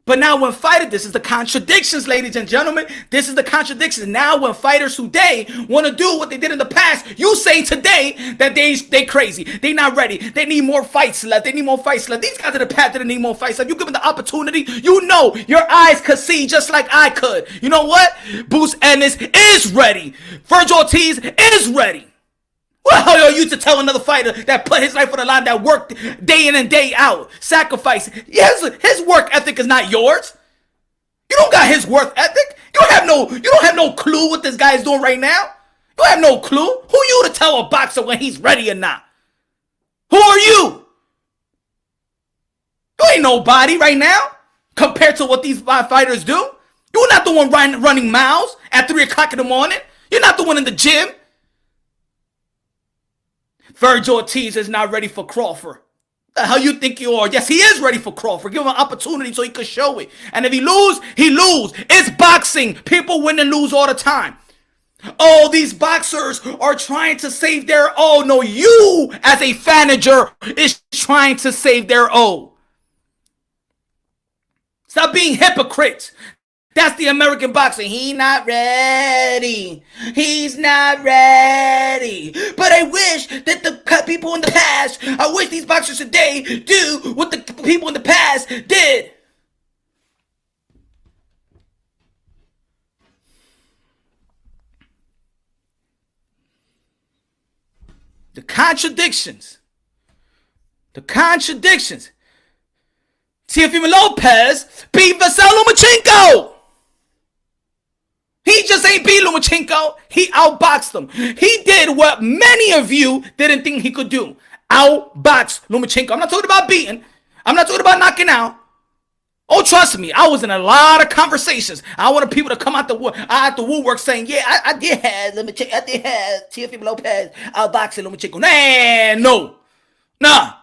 But now when fighters, this is the contradictions, ladies and gentlemen. This is the contradictions. Now when fighters today want to do what they did in the past, you say today that they crazy. They not ready. They need more fights left. They need more fights left. These guys are the path that need more fights left. You give them the opportunity. You know your eyes could see just like I could. You know what? Bruce Ennis is ready. Virgil Ortiz is ready. What the hell are you to tell another fighter that put his life on the line, that worked day in and day out, sacrifice? His work ethic is not yours. You don't got his work ethic. You don't have no clue what this guy is doing right now. You have no clue. Who are you to tell a boxer when he's ready or not? Who are you? You ain't nobody right now compared to what these fighters do. You're not the one running miles at 3 o'clock in the morning. You're not the one in the gym. Virgil Ortiz is not ready for Crawford. The hell you think you are? Yes, he is ready for Crawford. Give him an opportunity so he could show it. And if he lose, he lose. It's boxing. People win and lose all the time. Oh, these boxers are trying to save their O. No, you as a fanager is trying to save their O. Stop being hypocrites. That's the American boxing. He not ready. He's not ready. But I wish that the people in the past, I wish these boxers today do what the people in the past did. The contradictions. Teofimo Lopez beat Vasyl Lomachenko. He just ain't beat Lomachenko. He outboxed him. He did what many of you didn't think he could do. Outbox Lomachenko. I'm not talking about beating. I'm not talking about knocking out. Oh, trust me, I was in a lot of conversations. I wanted people to come out the woodwork saying, yeah, I did have Teofimo Lopez outboxing Lomachenko. Nah.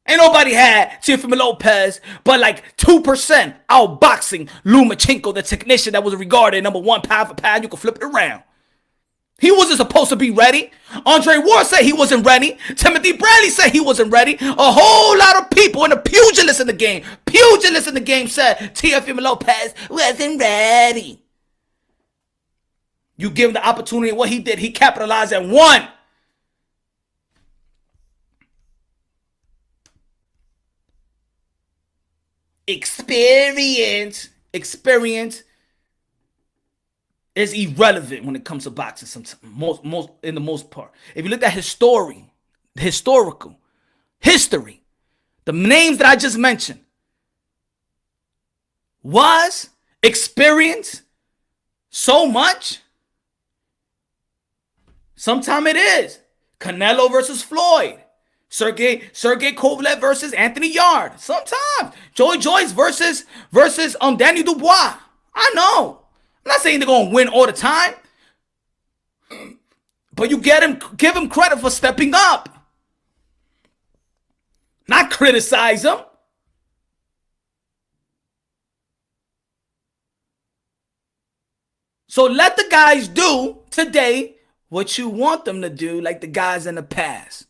Ain't nobody had Teofimo Lopez, but like 2% outboxing Lomachenko, the technician that was regarded number 1 pound for pound. You can flip it around. He wasn't supposed to be ready. Andre Ward said he wasn't ready. Timothy Bradley said he wasn't ready. A whole lot of people in the pugilists in the game said Teofimo Lopez wasn't ready. You give him the opportunity. What he did, he capitalized and won. Experience is irrelevant when it comes to boxing. Most in the most part, if you look at history, the names that I just mentioned was experience so much. Sometimes it is Canelo versus Floyd. Sergey Kovalev versus Anthony Yard. Sometimes Joey Joyce versus Danny Dubois. I know. I'm not saying they're gonna win all the time, but you give him credit for stepping up, not criticize him. So let the guys do today what you want them to do, like the guys in the past.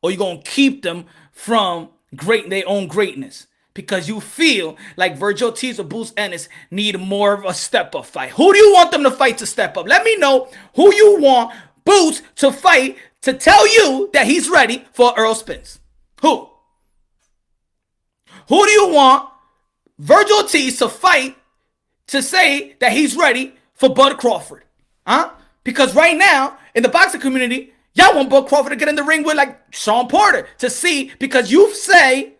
Or you're going to keep them from their own greatness because you feel like Virgil Ortiz or Bruce Ennis need more of a step-up fight. Who do you want them to fight to step up? Let me know who you want Bruce to fight to tell you that he's ready for Earl Spence. Who? Who do you want Virgil Ortiz to fight to say that he's ready for Bud Crawford? Because right now, in the boxing community, y'all want Bud Crawford to get in the ring with like Sean Porter to see, because you say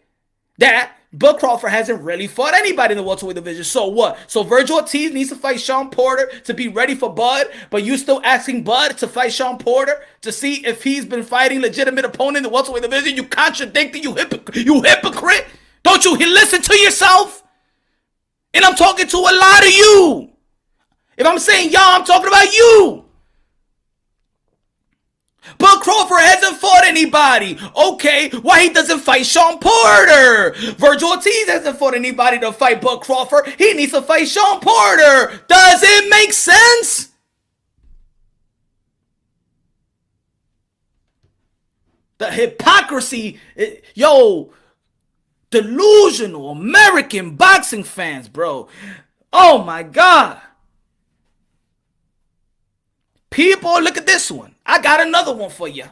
that Bud Crawford hasn't really fought anybody in the welterweight division. So what? So Virgil Ortiz needs to fight Sean Porter to be ready for Bud, but you still asking Bud to fight Sean Porter to see if he's been fighting legitimate opponent in the welterweight division? You contradicting, you hypocrite. Don't you listen to yourself? And I'm talking to a lot of you. If I'm saying y'all, I'm talking about you. Bud Crawford hasn't fought anybody. Okay, why he doesn't fight Sean Porter? Virgil Ortiz hasn't fought anybody to fight Bud Crawford. He needs to fight Sean Porter. Does it make sense? The hypocrisy, Delusional American boxing fans, bro. Oh my God. People, look at this one. I got another one for you.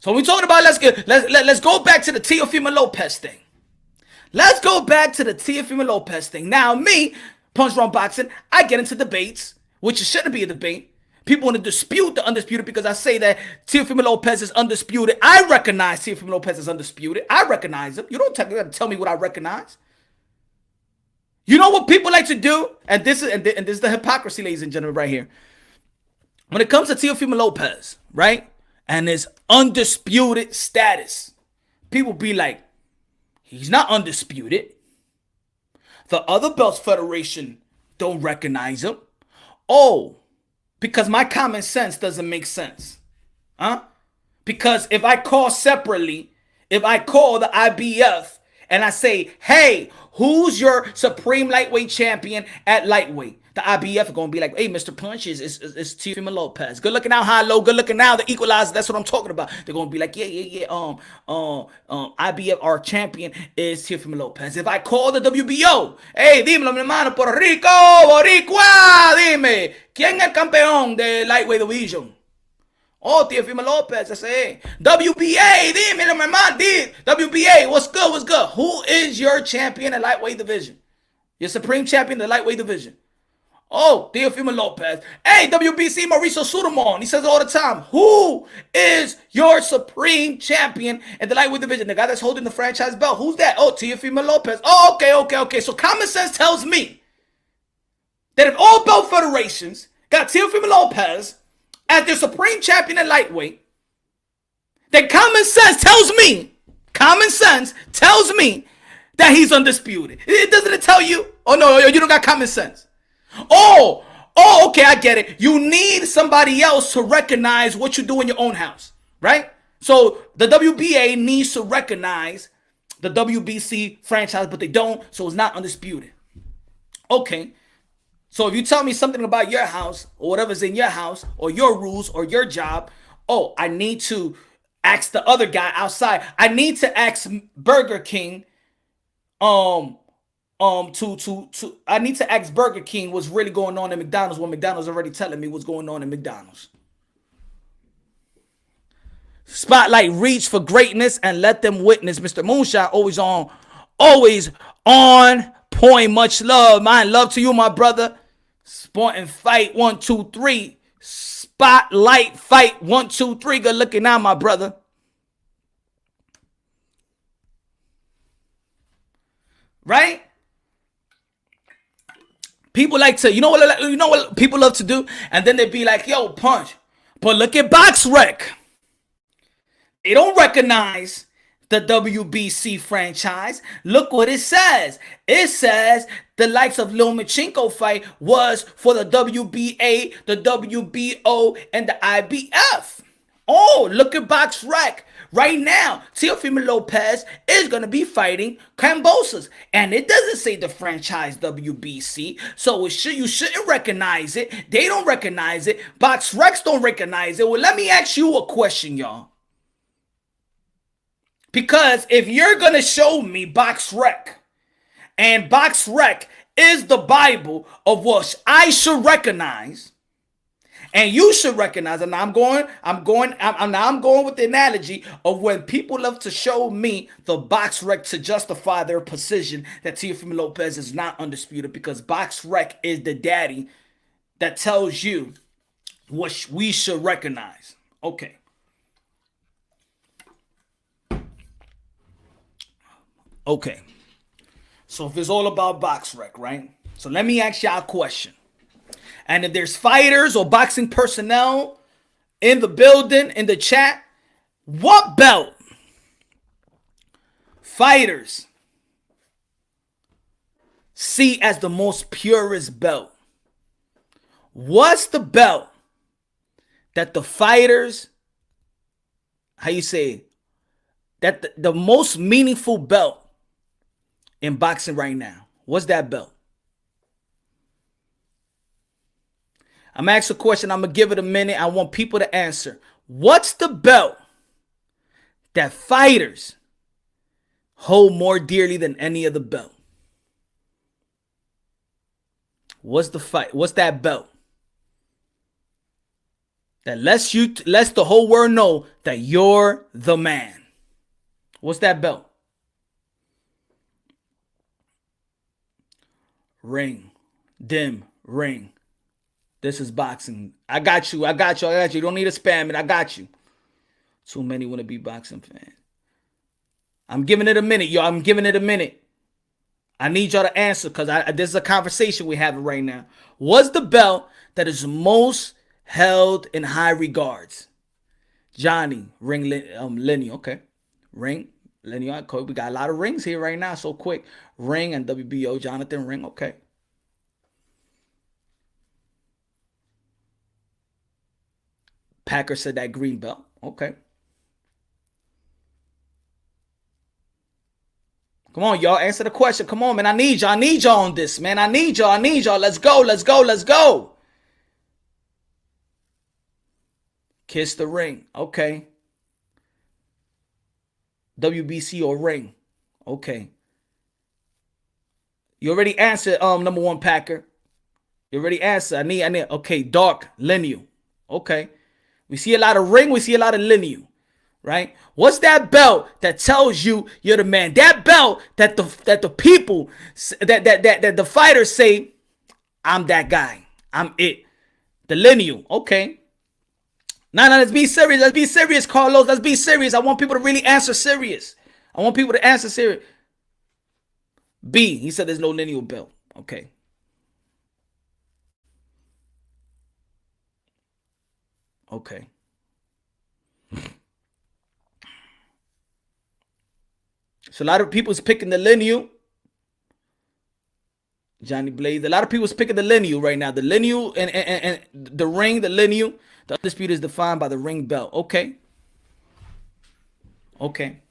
So we talking about let's go back to the Teofimo Lopez thing. Now me, Punch Wrong Boxing, I get into debates, which shouldn't be a debate. People want to dispute the undisputed because I say that Teofimo Lopez is undisputed. I recognize Teofimo Lopez is undisputed. I recognize him. You don't tell me what I recognize. You know what people like to do? And this is the hypocrisy, ladies and gentlemen, right here. When it comes to Teofimo Lopez, right? And his undisputed status, people be like, he's not undisputed. The other belts federation don't recognize him. Oh, because my common sense doesn't make sense. Huh? Because if I call separately, if I call the IBF and I say, hey, who's your supreme lightweight champion at lightweight? The IBF are going to be like, hey, Mr. Punch is Teofimo Lopez. Good looking out, high, low, good looking now. The equalizer, that's what I'm talking about. They're going to be like, yeah. IBF, our champion is Teofimo Lopez. If I call the WBO, hey, dímelo, mi hermano, Puerto Rico, Boricua, dime, ¿quién es el campeón de lightweight division? Oh, Teofimo Lopez, I say, WBA, dímelo, mi hermano, WBA, what's good? Who is your champion in lightweight division? Your supreme champion in the lightweight division. Oh, Teofimo Lopez. Hey, WBC Mauricio Sudamon. He says it all the time. Who is your supreme champion in the lightweight division? The guy that's holding the franchise belt. Who's that? Oh, Teofimo Lopez. Oh, okay. So common sense tells me that if all belt federations got Teofimo Lopez as their supreme champion in lightweight, then common sense tells me that he's undisputed. Doesn't it tell you? Oh, no, you don't got common sense. Oh, okay, I get it. You need somebody else to recognize what you do in your own house, right? So the WBA needs to recognize the WBC franchise, but they don't, so it's not undisputed. Okay, so if you tell me something about your house or whatever's in your house or your rules or your job, oh, I need to ask the other guy outside. I need to ask Burger King, I need to ask Burger King what's really going on in McDonald's when McDonald's already telling me what's going on in McDonald's. Spotlight reach for greatness and let them witness. Mr. Moonshine always on point. Much love. My love to you, my brother. Sport and fight 1, 2, 3. Spotlight fight 1, 2, 3. Good looking now, my brother. Right? People like to, you know what people love to do? And then they'd be like, yo, Punch, but look at BoxRec. They don't recognize the WBC franchise. Look what it says. It says the likes of Lomachenko fight was for the WBA, the WBO, and the IBF. Oh, look at BoxRec. Right now, Teofimo Lopez is going to be fighting Kambosos. And it doesn't say the franchise WBC. So you shouldn't recognize it. They don't recognize it. BoxRec don't recognize it. Well, let me ask you a question, y'all. Because if you're going to show me BoxRec, and BoxRec is the Bible of what I should recognize, and you should recognize, and I'm going with the analogy of when people love to show me the BoxRec to justify their position that Teofimo Lopez is not undisputed, because BoxRec is the daddy that tells you what we should recognize. Okay. So if it's all about BoxRec, right? So let me ask y'all a question. And if there's fighters or boxing personnel in the building, in the chat, what belt fighters see as the most purest belt? What's the belt that the fighters, that the most meaningful belt in boxing right now? What's that belt? I'm going to ask a question. I'm going to give it a minute. I want people to answer. What's the belt that fighters hold more dearly than any other belt? What's the fight? What's that belt that lets the whole world know that you're the man? What's that belt? Ring. Dim. Ring. This is boxing. I got you. I got you. I got you. You don't need to spam it. I got you. Too many want to be boxing fans. I'm giving it a minute, y'all. I'm giving it a minute. I need y'all to answer because this is a conversation we're having right now. What's the belt that is most held in high regards? Johnny, ring, Lenny. Okay. Ring, Lenny. We got a lot of rings here right now. So quick. Ring and WBO. Jonathan Ring. Okay. Packer said that green belt. Okay. Come on, y'all. Answer the question. Come on, man. I need y'all. I need y'all on this, man. I need y'all. I need y'all. Let's go. Let's go. Let's go. Kiss the ring. Okay. WBC or ring. Okay. You already answered number one, Packer. You already answered. I need. Okay, dark, lineal. Okay. We see a lot of ring. We see a lot of lineal. Right? What's that belt that tells you you're the man? That belt that the people that the fighters say, I'm that guy. I'm it. The lineal. Okay. Now let's be serious. Let's be serious, Carlos. Let's be serious. I want people to really answer serious. I want people to answer serious. B. He said there's no lineal belt. Okay. Okay. So a lot of people's picking the lineal. Johnny Blaze. A lot of people's picking the lineal right now. The lineal and the ring, the lineal. The undisputed is defined by the ring belt. Okay. Okay.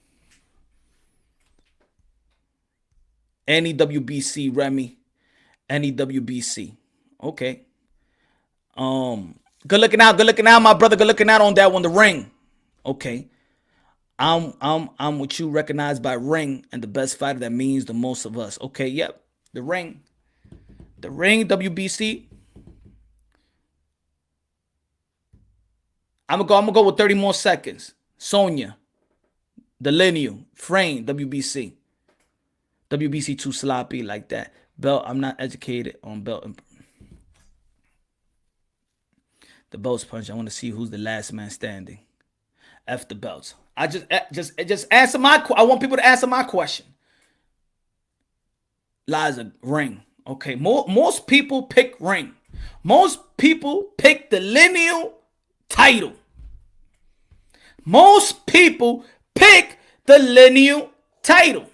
Any WBC, Remy. Any WBC. Okay. Good looking out. Good looking out, my brother. Good looking out on that one. The ring. Okay. I'm what you recognize by ring and the best fighter that means the most of us. Okay, yep. The ring. The ring, WBC. I'm gonna go with 30 more seconds. Sonya. The lineal. Frame, WBC. WBC too sloppy like that. Belt, I'm not educated on belt. The belts punch. I want to see who's the last man standing. F the belts. I just answer I want people to answer my question. Liza, ring. Okay, most people pick ring. Most people pick the lineal title. Most people pick the lineal title.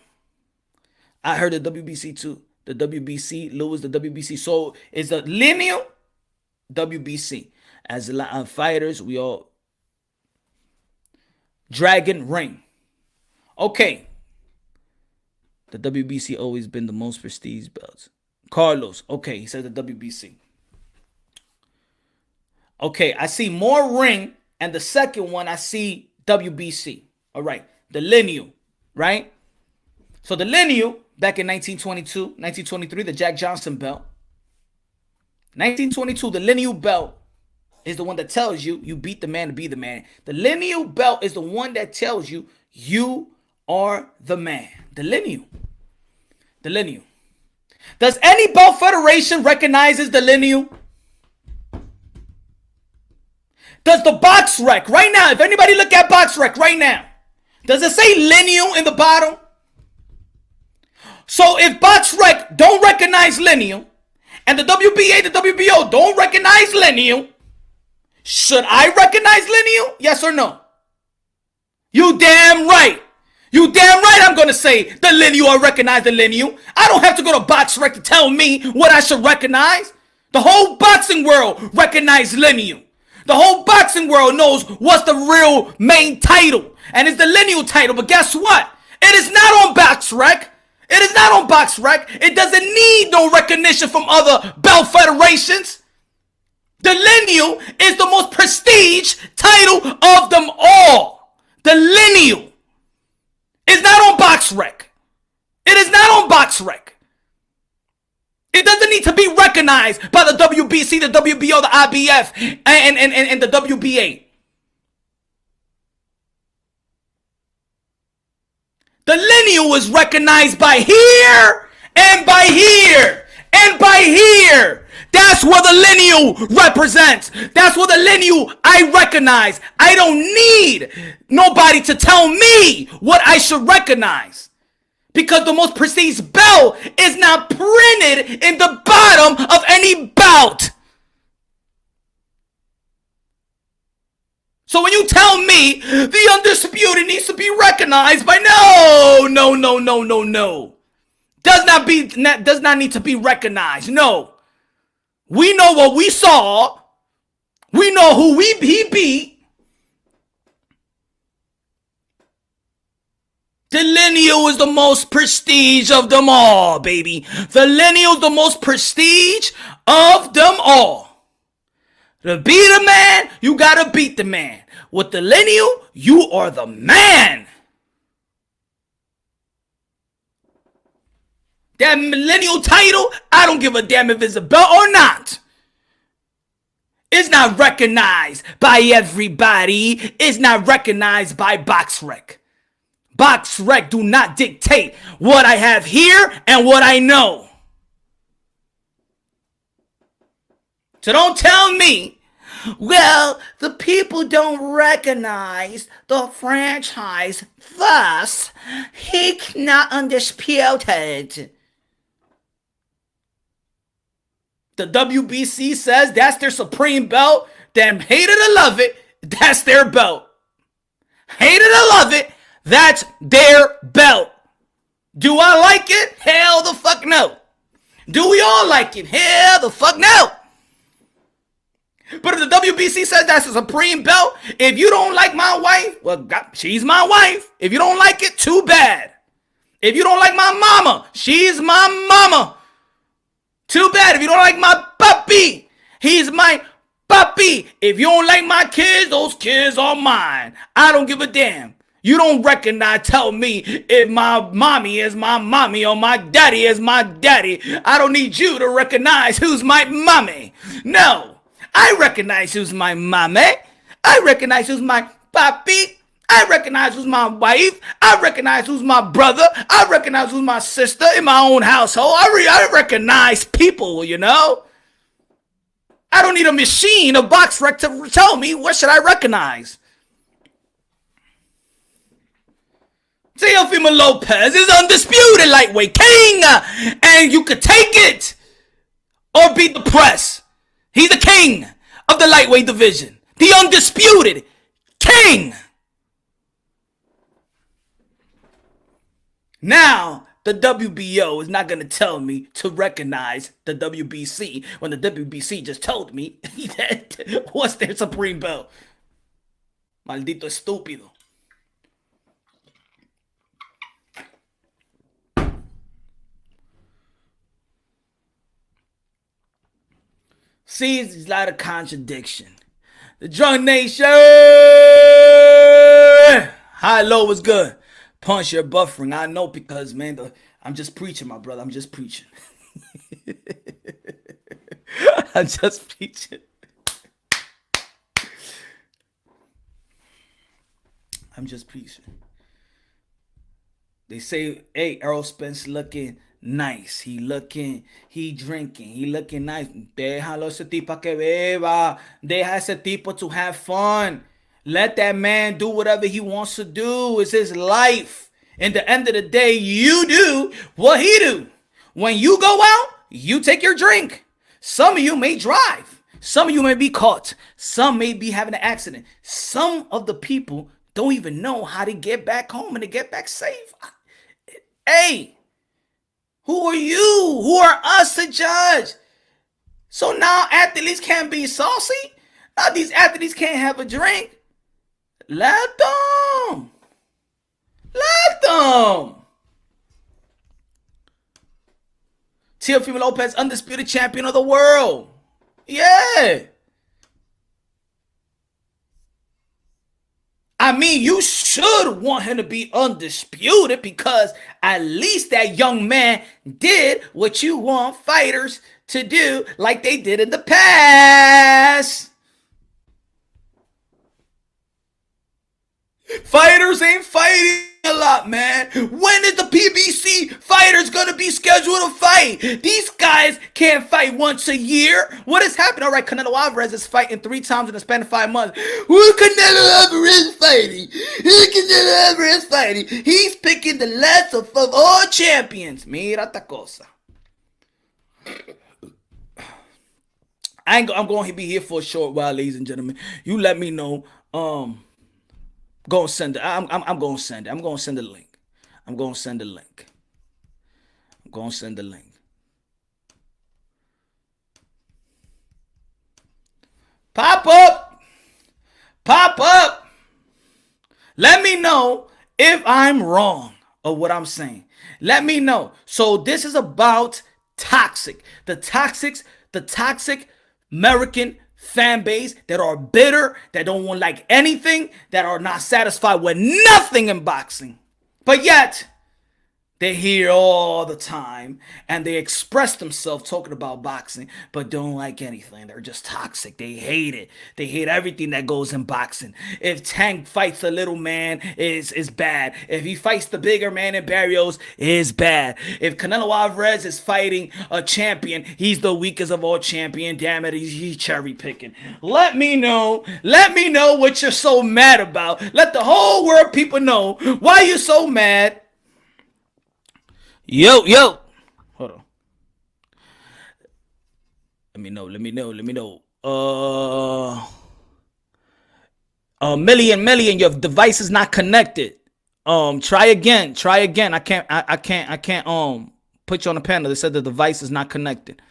I heard the WBC too. The WBC, Lewis, the WBC. So it's a lineal WBC. As a lot of fighters, we all Dragon ring. Okay. The WBC always been the most prestige belts. Carlos. Okay, he says the WBC. Okay, I see more ring. And the second one, I see WBC. All right. The lineal. Right? So the lineal, back in 1922, 1923, the Jack Johnson belt. 1922, the lineal belt is the one that tells you you beat the man to be the man. The lineal belt is the one that tells you you are the man. The lineal. The lineal. Does any belt federation recognizes the lineal? Does the box rec right now, if anybody look at box rec right now, does it say lineal in the bottom? So if box rec don't recognize lineal and the WBA, the WBO don't recognize lineal, should I recognize lineal? Yes or no? You damn right. You damn right I'm going to say the lineal or recognize the lineal. I don't have to go to BoxRec to tell me what I should recognize. The whole boxing world recognizes lineal. The whole boxing world knows what's the real main title. And it's the lineal title. But guess what? It is not on BoxRec. It is not on BoxRec. It doesn't need no recognition from other belt federations. The lineal is the most prestige title of them all. The lineal. It's not on BoxRec. It is not on BoxRec. It doesn't need to be recognized by the WBC, the WBO, the IBF, and the WBA. The lineal is recognized by here and by here and by here. That's what the lineal represents. That's what the lineal I recognize. I don't need nobody to tell me what I should recognize. Because the most prestige belt is not printed in the bottom of any belt. So when you tell me the undisputed needs to be recognized by no. Does not need to be recognized. No. We know what we saw. We know who he beat. The lineal is the most prestige of them all, baby. The lineal is the most prestige of them all. To beat a man, you gotta beat the man. With the lineal, you are the man. That lineal title, I don't give a damn if it's a belt or not. It's not recognized by everybody. It's not recognized by BoxRec. BoxRec do not dictate what I have here and what I know. So don't tell me, well, the people don't recognize the franchise, thus he's not undisputed. The WBC says that's their supreme belt, then hate it or love it, that's their belt. Hate it or love it, that's their belt. Do I like it? Hell the fuck no. Do we all like it? Hell the fuck no. But if the WBC says that's a supreme belt, if you don't like my wife, well, God, she's my wife. If you don't like it, too bad. If you don't like my mama, she's my mama. Too bad. If you don't like my puppy, he's my puppy. If you don't like my kids, those kids are mine. I don't give a damn. You don't recognize, tell me if my mommy is my mommy or my daddy is my daddy. I don't need you to recognize who's my mommy. No. I recognize who's my mommy. I recognize who's my papi. I recognize who's my wife. I recognize who's my brother. I recognize who's my sister in my own household. I recognize people, you know. I don't need a machine, a BoxRec to tell me what should I recognize. Teofimo Lopez is undisputed lightweight king, and you could take it or beat the press. He's the king of the lightweight division. The undisputed king. Now, the WBO is not going to tell me to recognize the WBC when the WBC just told me that what's their supreme belt. Maldito estúpido. See, it's a lot of contradiction. The Drunk Nation! High, low was good. Punch, you're buffering. I know because, man, I'm just preaching, my brother. I'm just preaching. I'm just preaching. I'm just preaching. They say, hey, Errol Spence looking nice. He drinking. He looking nice. Déjalo ese tipo que beba. Deja ese tipo to have fun. Let that man do whatever he wants to do. It's his life. And at the end of the day, you do what he do. When you go out, you take your drink. Some of you may drive. Some of you may be caught. Some may be having an accident. Some of the people don't even know how to get back home and to get back safe. Hey, who are you? Who are us to judge? So now athletes can't be saucy? Now these athletes can't have a drink? Let them. Let them. Teofimo Lopez, undisputed champion of the world. Yeah. I mean, you should want him to be undisputed because at least that young man did what you want fighters to do like they did in the past. Fighters ain't fighting a lot, man. When is the PBC fighters gonna be scheduled to fight? These guys can't fight once a year. What is happening? All right, Canelo Alvarez is fighting 3 times in the span of 5 months. Who Canelo Alvarez fighting? Who Canelo Alvarez fighting? He's picking the last of all champions. Mira esta cosa. I'm going to be here for a short while, ladies and gentlemen. You let me know. Go and send it. I'm going to send it. I'm going to send the link. I'm going to send the link. I'm going to send the link. Pop up. Pop up. Let me know if I'm wrong of what I'm saying. Let me know. So this is about toxic. The toxic American fan base that are bitter, that don't want like anything, that are not satisfied with nothing in boxing. But yet, they're here all the time and they express themselves talking about boxing, but don't like anything. They're just toxic. They hate it. They hate everything that goes in boxing. If Tank fights the little man, is bad. If he fights the bigger man in Barrios, is bad. If Canelo Alvarez is fighting a champion, he's the weakest of all champion. Damn it, he's cherry picking. Let me know. Let me know what you're so mad about. Let the whole world people know why you're so mad. Yo. Hold on. Let me know. Million, your device is not connected. Try again. I can't put you on the panel. They said the device is not connected.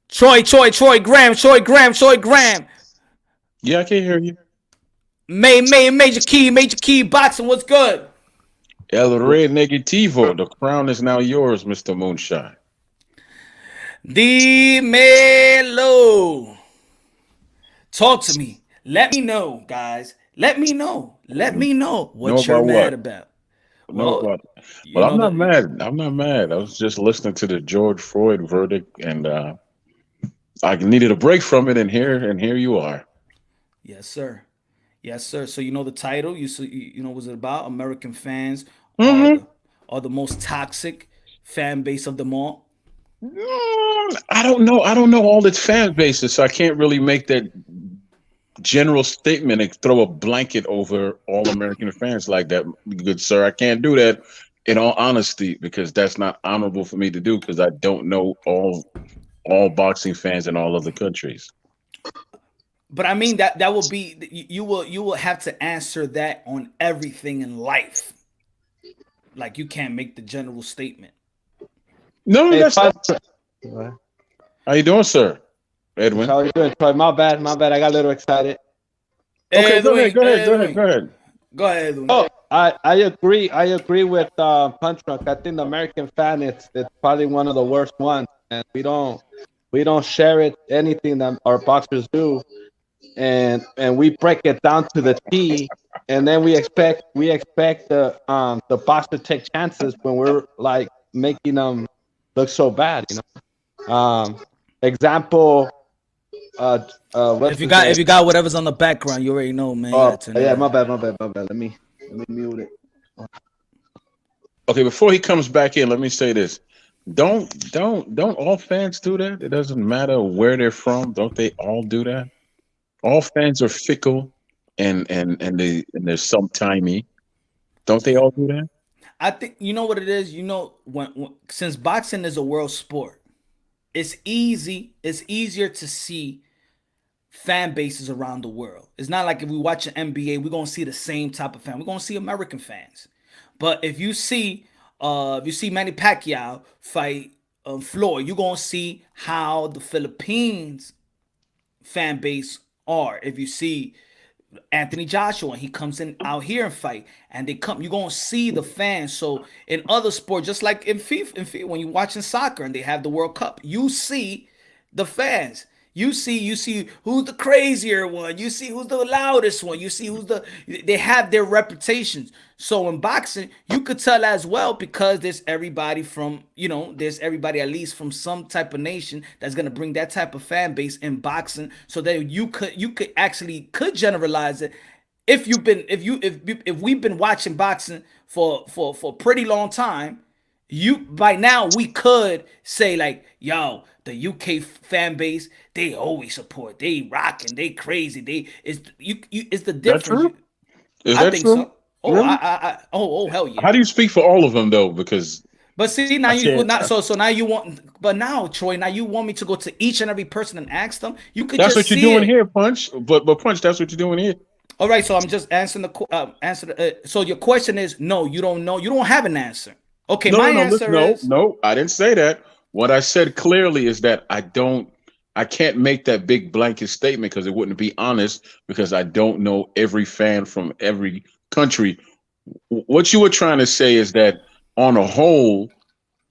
Troy Graham. Yeah, I can hear you. Major key boxing, what's good? El Rey Negativo, the crown is now yours, Mr. Moonshine. Dímelo. Talk to me. Let me know, guys. Let me know what you're mad about. Well, I'm not mad. I'm not mad. I was just listening to the George Floyd verdict, and I needed a break from it, and here you are. Yes, sir. So you know the title. You know what it about? American fans are the most toxic fan base of them all. I don't know all its fan bases, so I can't really make that general statement and throw a blanket over all American fans like that, good sir. I can't do that in all honesty because that's not honorable for me to do because I don't know all boxing fans in all other countries. But I mean that will be you will have to answer that on everything in life. Like you can't make the general statement. No, that's not. How you doing, sir? Edwin. How you doing, Troy? My bad. I got a little excited. Okay, Edwin, go ahead. Go ahead, Edwin. Oh, I agree. I agree with Punch Drunk. I think the American fan it's probably one of the worst ones, and we don't share it anything that our boxers do, and we break it down to the T, and then we expect the boxer to take chances when we're like making them look so bad, you know. Example. If you got whatever's on the background, you already know, man. Yeah, my bad. Let me mute it. Okay, before he comes back in, let me say this. Don't all fans do that? It doesn't matter where they're from. Don't they all do that? All fans are fickle and they're sometimey. Don't they all do that? I think you know what it is. You know, when since boxing is a world sport, it's easier to see fan bases around the world. It's not like if we watch an NBA, we're gonna see the same type of fan. We're gonna see American fans. But if you see Manny Pacquiao fight Floyd, you're gonna see how the Philippines fan base are. If you see Anthony Joshua, he comes in out here and fight, and you're gonna see the fans. So in other sports, just like in FIFA, when you're watching soccer and they have the World Cup, you see the fans. You see who's the crazier one. You see who's the loudest one. You see they have their reputations. So in boxing, you could tell as well because there's everybody from, there's everybody at least from some type of nation that's gonna bring that type of fan base in boxing, so that you could actually generalize it. If we've been watching boxing for a pretty long time, by now we could say like, yo, the UK fan base, they always support, they rocking, they crazy, it's the difference. That true? Is I that think true? so. Oh, Really? Hell yeah. How do you speak for all of them though? Because But see, now I you can't- not so now you want, but now Troy, now you want me to go to each and every person and ask them. You could that's just what you're see doing it. here, Punch. But Punch, that's what you're doing here. All right, so I'm just answering so your question is no, you don't know, you don't have an answer. Okay, my answer is no, I didn't say that. What I said clearly is that I can't make that big blanket statement because it wouldn't be honest, because I don't know every fan from every country. What you were trying to say is that on a whole,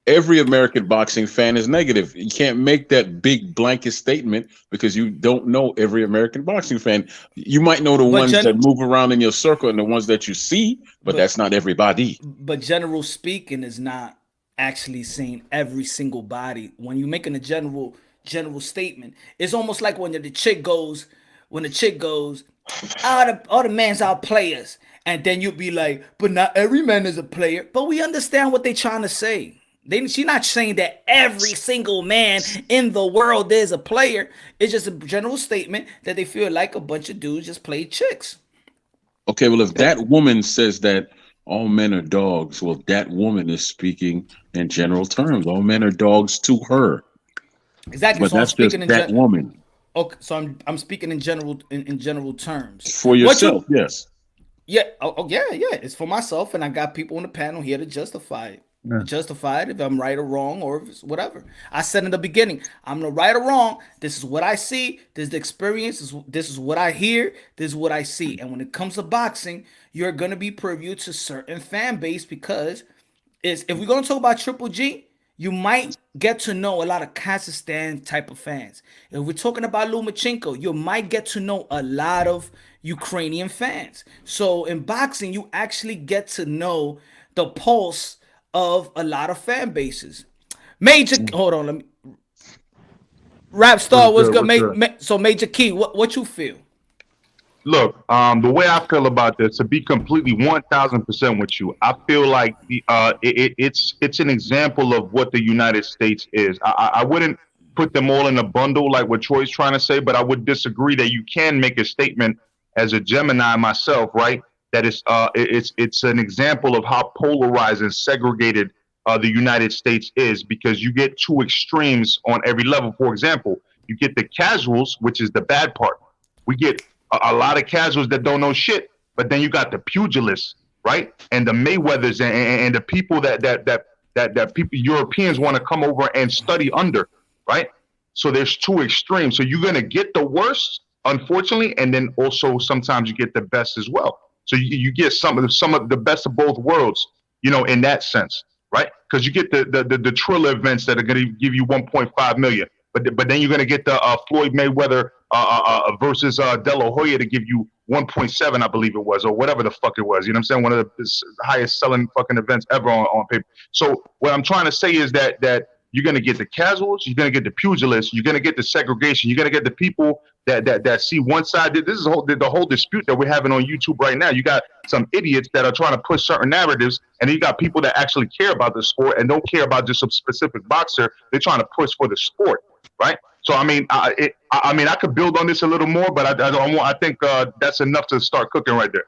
every American boxing fan is negative. You can't make that big blanket statement because you don't know every American boxing fan. You might know the ones that move around in your circle and the ones that you see, but that's not everybody. But general speaking is not actually saying every single body. When you're making a general statement, it's almost like when the chick goes, all the men's are players, and then you'll be like, but not every man is a player. But we understand what they're trying to say. She's not saying that every single man in the world is a player. It's just a general statement that they feel like a bunch of dudes just play chicks. Okay, well, if that woman says that all men are dogs, well, that woman is speaking in general terms. All men are dogs to her. Exactly. But so that's just that woman. Okay, so I'm speaking in general terms. For yourself, yes. Yeah. Yeah. It's for myself, and I got people on the panel here to justify it. Yeah. Justify it if I'm right or wrong, or if it's whatever. I said in the beginning, I'm the right or wrong. This is what I see. This is the experience. This is what I hear. This is what I see. And when it comes to boxing, you're gonna be privy to certain fan base, because if we're gonna talk about Triple G, you might get to know a lot of Kazakhstan type of fans. If we're talking about Lomachenko, you might get to know a lot of Ukrainian fans. So in boxing, you actually get to know the pulse of a lot of fan bases. Hold on, let me. Rap Star was good. So Major Key, what you feel? Look, the way I feel about this, to be completely 1000% with you, I feel like it's an example of what the United States is. I wouldn't put them all in a bundle like what Troy's trying to say, but I would disagree that you can make a statement as a Gemini myself, right? That it's an example of how polarized and segregated the United States is, because you get two extremes on every level. For example, you get the casuals, which is the bad part. We get a lot of casuals that don't know shit, but then you got the pugilists, right? And the Mayweathers and the people that people Europeans want to come over and study under, right? So there's two extremes. So you're gonna get the worst, unfortunately, and then also sometimes you get the best as well. So you get some of the best of both worlds, in that sense, right? Because you get the Triller events that are going to give you 1.5 million, but then you're going to get the Floyd Mayweather versus De La Hoya to give you 1.7, I believe it was, or whatever the fuck it was. You know what I'm saying? One of the highest selling fucking events ever on paper. So what I'm trying to say is that you're going to get the casuals, you're going to get the pugilists, you're going to get the segregation, you're going to get the people that see one side. This is the whole dispute that we're having on YouTube right now. You got some idiots that are trying to push certain narratives, and then you got people that actually care about the sport and don't care about just a specific boxer. They're trying to push for the sport, right? So I mean, I could build on this a little more, but I think that's enough to start cooking right there.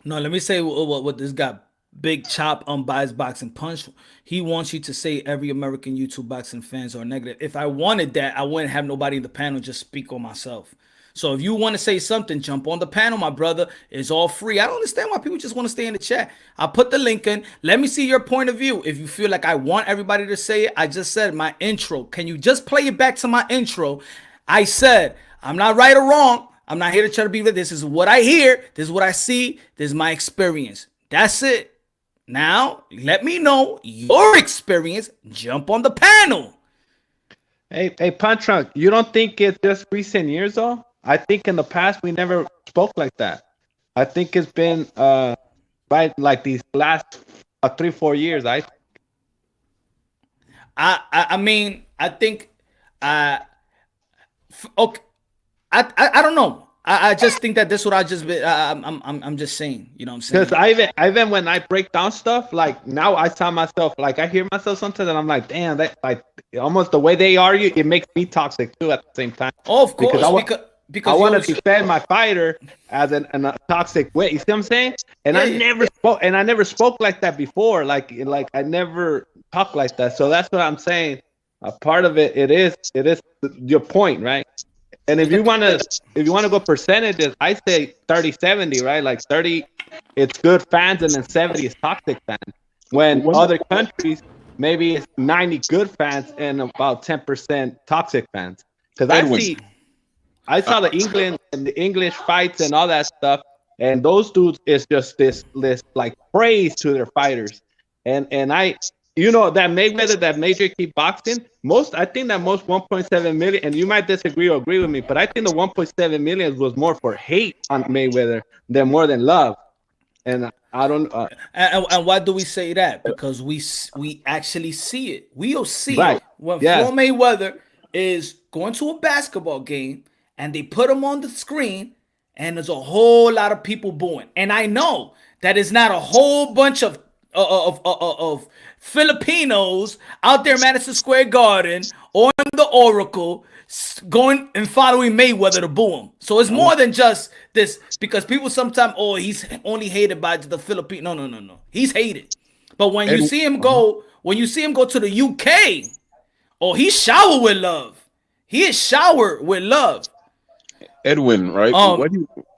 No, let me say what this guy, Big Chop, Unbiased Boxing Punch. He wants you to say every American YouTube boxing fans are negative. If I wanted that, I wouldn't have nobody in the panel, just speak on myself. So if you want to say something, jump on the panel, my brother. It's all free. I don't understand why people just want to stay in the chat. I'll put the link in. Let me see your point of view. If you feel like I want everybody to say it, I just said my intro. Can you just play it back to my intro? I said, I'm not right or wrong. I'm not here to try to be with. This is what I hear. This is what I see. This is my experience. That's it. Now, let me know your experience. Jump on the panel. Hey, Punch Drunk, you don't think it's just recent years though? I think in the past we never spoke like that. I think it's been right like these last 3-4 years. I mean, I think uh okay, I don't know. I just think that this what I just been. I'm just saying. You know what I'm saying? Because I even when I break down stuff, like now I tell myself, like I hear myself sometimes, and I'm like, damn, that like almost the way they argue, it makes me toxic too at the same time. Oh, of course, because I want you to defend my fighter as in a toxic way. You see what I'm saying? And Yeah, I yeah. never spoke like that before. Like I never talked like that. So that's what I'm saying. A part of it is your point, right? And if you wanna go percentages, I say 30-70, right? Like 30, it's good fans, and then 70 is toxic fans. When other countries, maybe it's 90 good fans and about 10% toxic fans. Because I saw the England and the English fights and all that stuff, and those dudes is just this like praise to their fighters, and I, that Mayweather, that Major Key Boxing, I think that most 1.7 million, and you might disagree or agree with me, but I think the 1.7 million was more for hate on Mayweather than more than love, and I don't. And why do we say that? Because we actually see it. We'll see Right. it when Yeah. Floyd Mayweather is going to a basketball game and they put him on the screen and there's a whole lot of people booing. And I know that it's not a whole bunch of Filipinos out there in Madison Square Garden or in the Oracle going and following Mayweather to boo him. So it's more than just this, because people sometimes, he's only hated by the Filipino. No. He's hated. But when you see him go, to the UK, he's showered with love. He is showered with love. Edwin, right?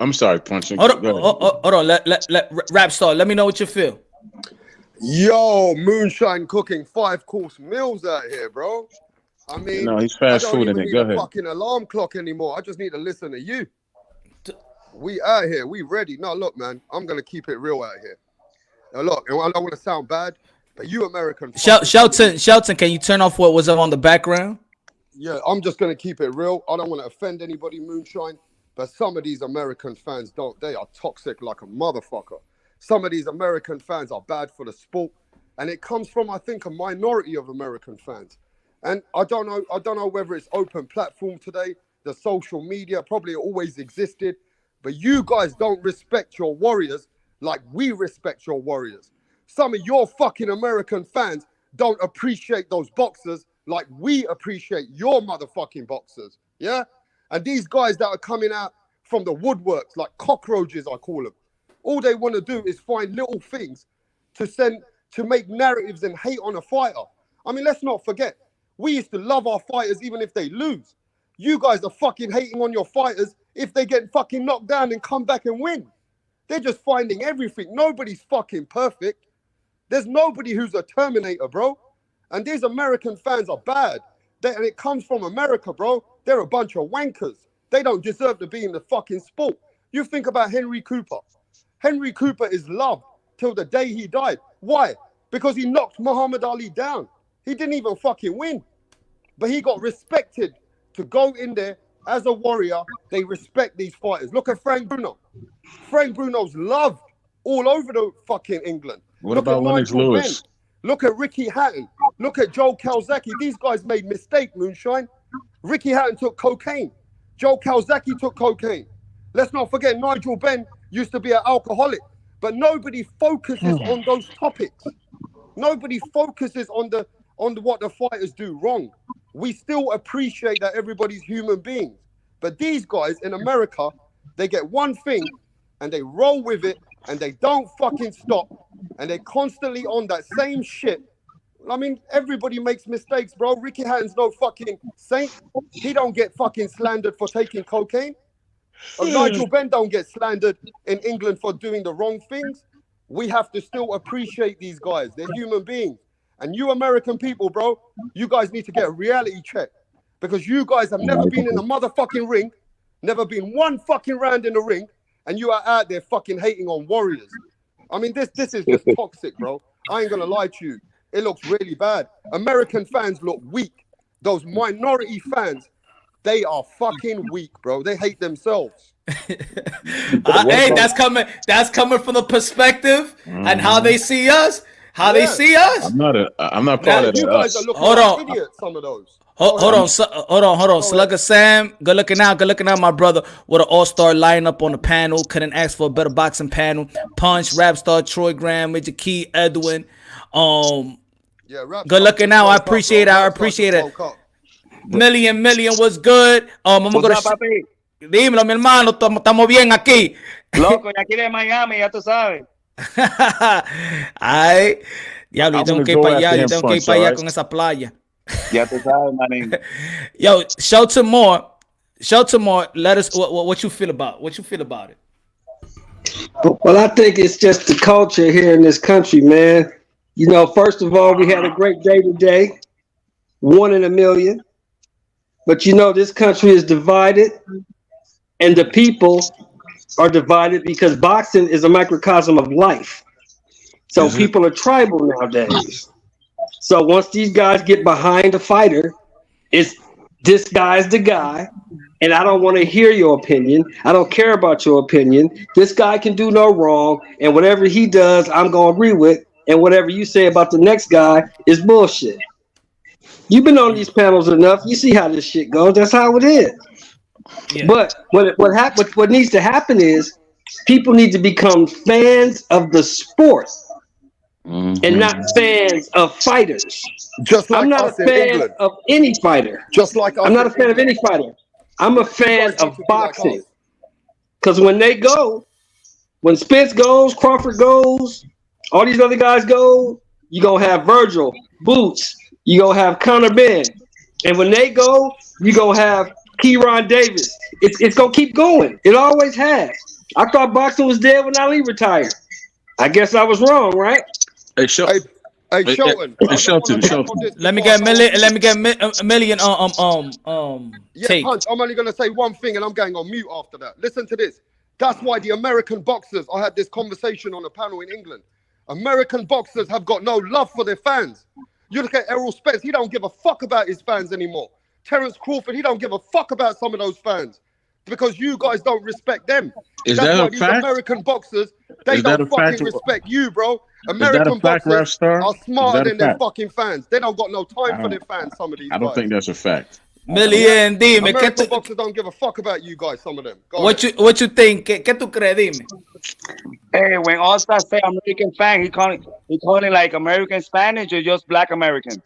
I'm sorry, punching. Hold on. Let Rap Star, let me know what you feel. Yo, moonshine cooking 5-course meals out here, bro. I mean, no, he's fast food in it. Go ahead. Fucking alarm clock anymore. I just need to listen to you. We out here. We ready. No, look, man. I'm gonna keep it real out here. Now, look, and I don't want to sound bad, but you American. Shelton, can you turn off what was up on the background? Yeah, I'm just gonna keep it real. I don't want to offend anybody, moonshine, but some of these American fans don't. They are toxic like a motherfucker. Some of these American fans are bad for the sport, and it comes from, I think, a minority of American fans. And I don't know whether it's open platform today, the social media, probably always existed, but you guys don't respect your warriors like we respect your warriors. Some of your fucking American fans don't appreciate those boxers like we appreciate your motherfucking boxers, yeah? And these guys that are coming out from the woodworks, like cockroaches, I call them, all they want to do is find little things to make narratives and hate on a fighter. I mean, let's not forget, we used to love our fighters even if they lose. You guys are fucking hating on your fighters if they get fucking knocked down and come back and win. They're just finding everything. Nobody's fucking perfect. There's nobody who's a Terminator, bro. And these American fans are bad. And it comes from America, bro. They're a bunch of wankers. They don't deserve to be in the fucking sport. You think about Henry Cooper. Henry Cooper is loved till the day he died. Why? Because he knocked Muhammad Ali down. He didn't even fucking win. But he got respected to go in there as a warrior. They respect these fighters. Look at Frank Bruno. Frank Bruno's loved all over the fucking England. What about Lennox Lewis? Look at Ricky Hatton. Look at Joe Calzaghe. These guys made mistake, moonshine. Ricky Hatton took cocaine. Joe Calzaghe took cocaine. Let's not forget Nigel Benn used to be an alcoholic. But nobody focuses on those topics. Nobody focuses on what the fighters do wrong. We still appreciate that everybody's human beings. But these guys in America, they get one thing and they roll with it and they don't fucking stop. And they're constantly on that same shit. I mean, everybody makes mistakes, bro. Ricky Hatton's no fucking saint. He don't get fucking slandered for taking cocaine. Nigel Benn don't get slandered in England for doing the wrong things. We have to still appreciate these guys. They're human beings. And you American people, bro, you guys need to get a reality check. Because you guys have never been in a motherfucking ring, never been one fucking round in the ring, and you are out there fucking hating on warriors. I mean, this is just toxic, bro. I ain't gonna lie to you. It looks really bad. American fans look weak. those minority fans, they are fucking weak, bro. They hate themselves. Hey, that's coming from the perspective and how they see us. They see us. I'm not part Now, of you that. guys Us. are looking Hold like on. idiots, some of those. Hold on. Slugger Sam, good looking out, my brother. With an all-star lineup on the panel. Couldn't ask for a better boxing panel. Punch, Rap Star, Troy Graham, Major Key, Edwin. Yeah, Rap Good Star looking just out. I woke up, appreciate it. bro. I Rap Star appreciate just it. woke up. Million was good. I'm What's gonna up, papi? dímelo, mi hermano. Estamos bien aquí. Loco, y aquí de Miami, ya tú sabes. Ay, diablo, yo I'm tengo gonna que ir go para allá. after Yo him, tengo que ir Punch, para allá alright? con esa playa. Ya tú sabes, manín. Yo, show to more. Let us what you feel about it. Well, I think it's just the culture here in this country, man. You know, first of all, we had a great day today, 1 in a million. But you know, this country is divided, and the people are divided because boxing is a microcosm of life. So Is it? people are tribal nowadays. So once these guys get behind a fighter, it's this guy's the guy, and I don't want to hear your opinion. I don't care about your opinion. This guy can do no wrong, and whatever he does, I'm gonna agree with. And whatever you say about the next guy is bullshit. You've been on these panels enough. You see how this shit goes. That's how it is. Yeah. But what needs to happen is people need to become fans of the sport and not fans of fighters. Just like I'm not a us in fan England. of any fighter. Just like us I'm not a in fan of England. any fighter. I'm a fan guys need of to be like boxing. us. Because when Spence goes, Crawford goes, all these other guys go, you're going to have Virgil, Boots, you're going to have Conor Ben. And when they go, you're going to have Kieron Davis. It's going to keep going. It always has. I thought boxing was dead when Ali retared. I guess I was wrong, right? Hey, show. Hey, Hey, Shelton. hey, I just Shelton, wanna touch Shelton. on this Let me before I get go on million. mute. Let me get a million. Yeah, Take. Punch, I'm only going to say one thing and I'm going on mute after that. Listen to this. That's why the American boxers, I had this conversation on a panel in England. American boxers have got no love for their fans. You look at Errol Spence, he don't give a fuck about his fans anymore. Terence Crawford, he don't give a fuck about some of those fans because you guys don't respect them. Is That's that why a these fact? American boxers, they Is that don't a fact? fucking respect you, bro. Is that a American fact, Rap boxers Star? are Is smarter that a than their fact? fucking fans. They don't got no time I for their don't- fans, some of these I don't guys. think that's a fact. Million, dime. American boxers don't give a fuck about you guys, some of them. Go ahead. What you think? ¿Qué tú crees? Dime. Hey, when All Star say American fan, he calling like American Spanish or just Black American?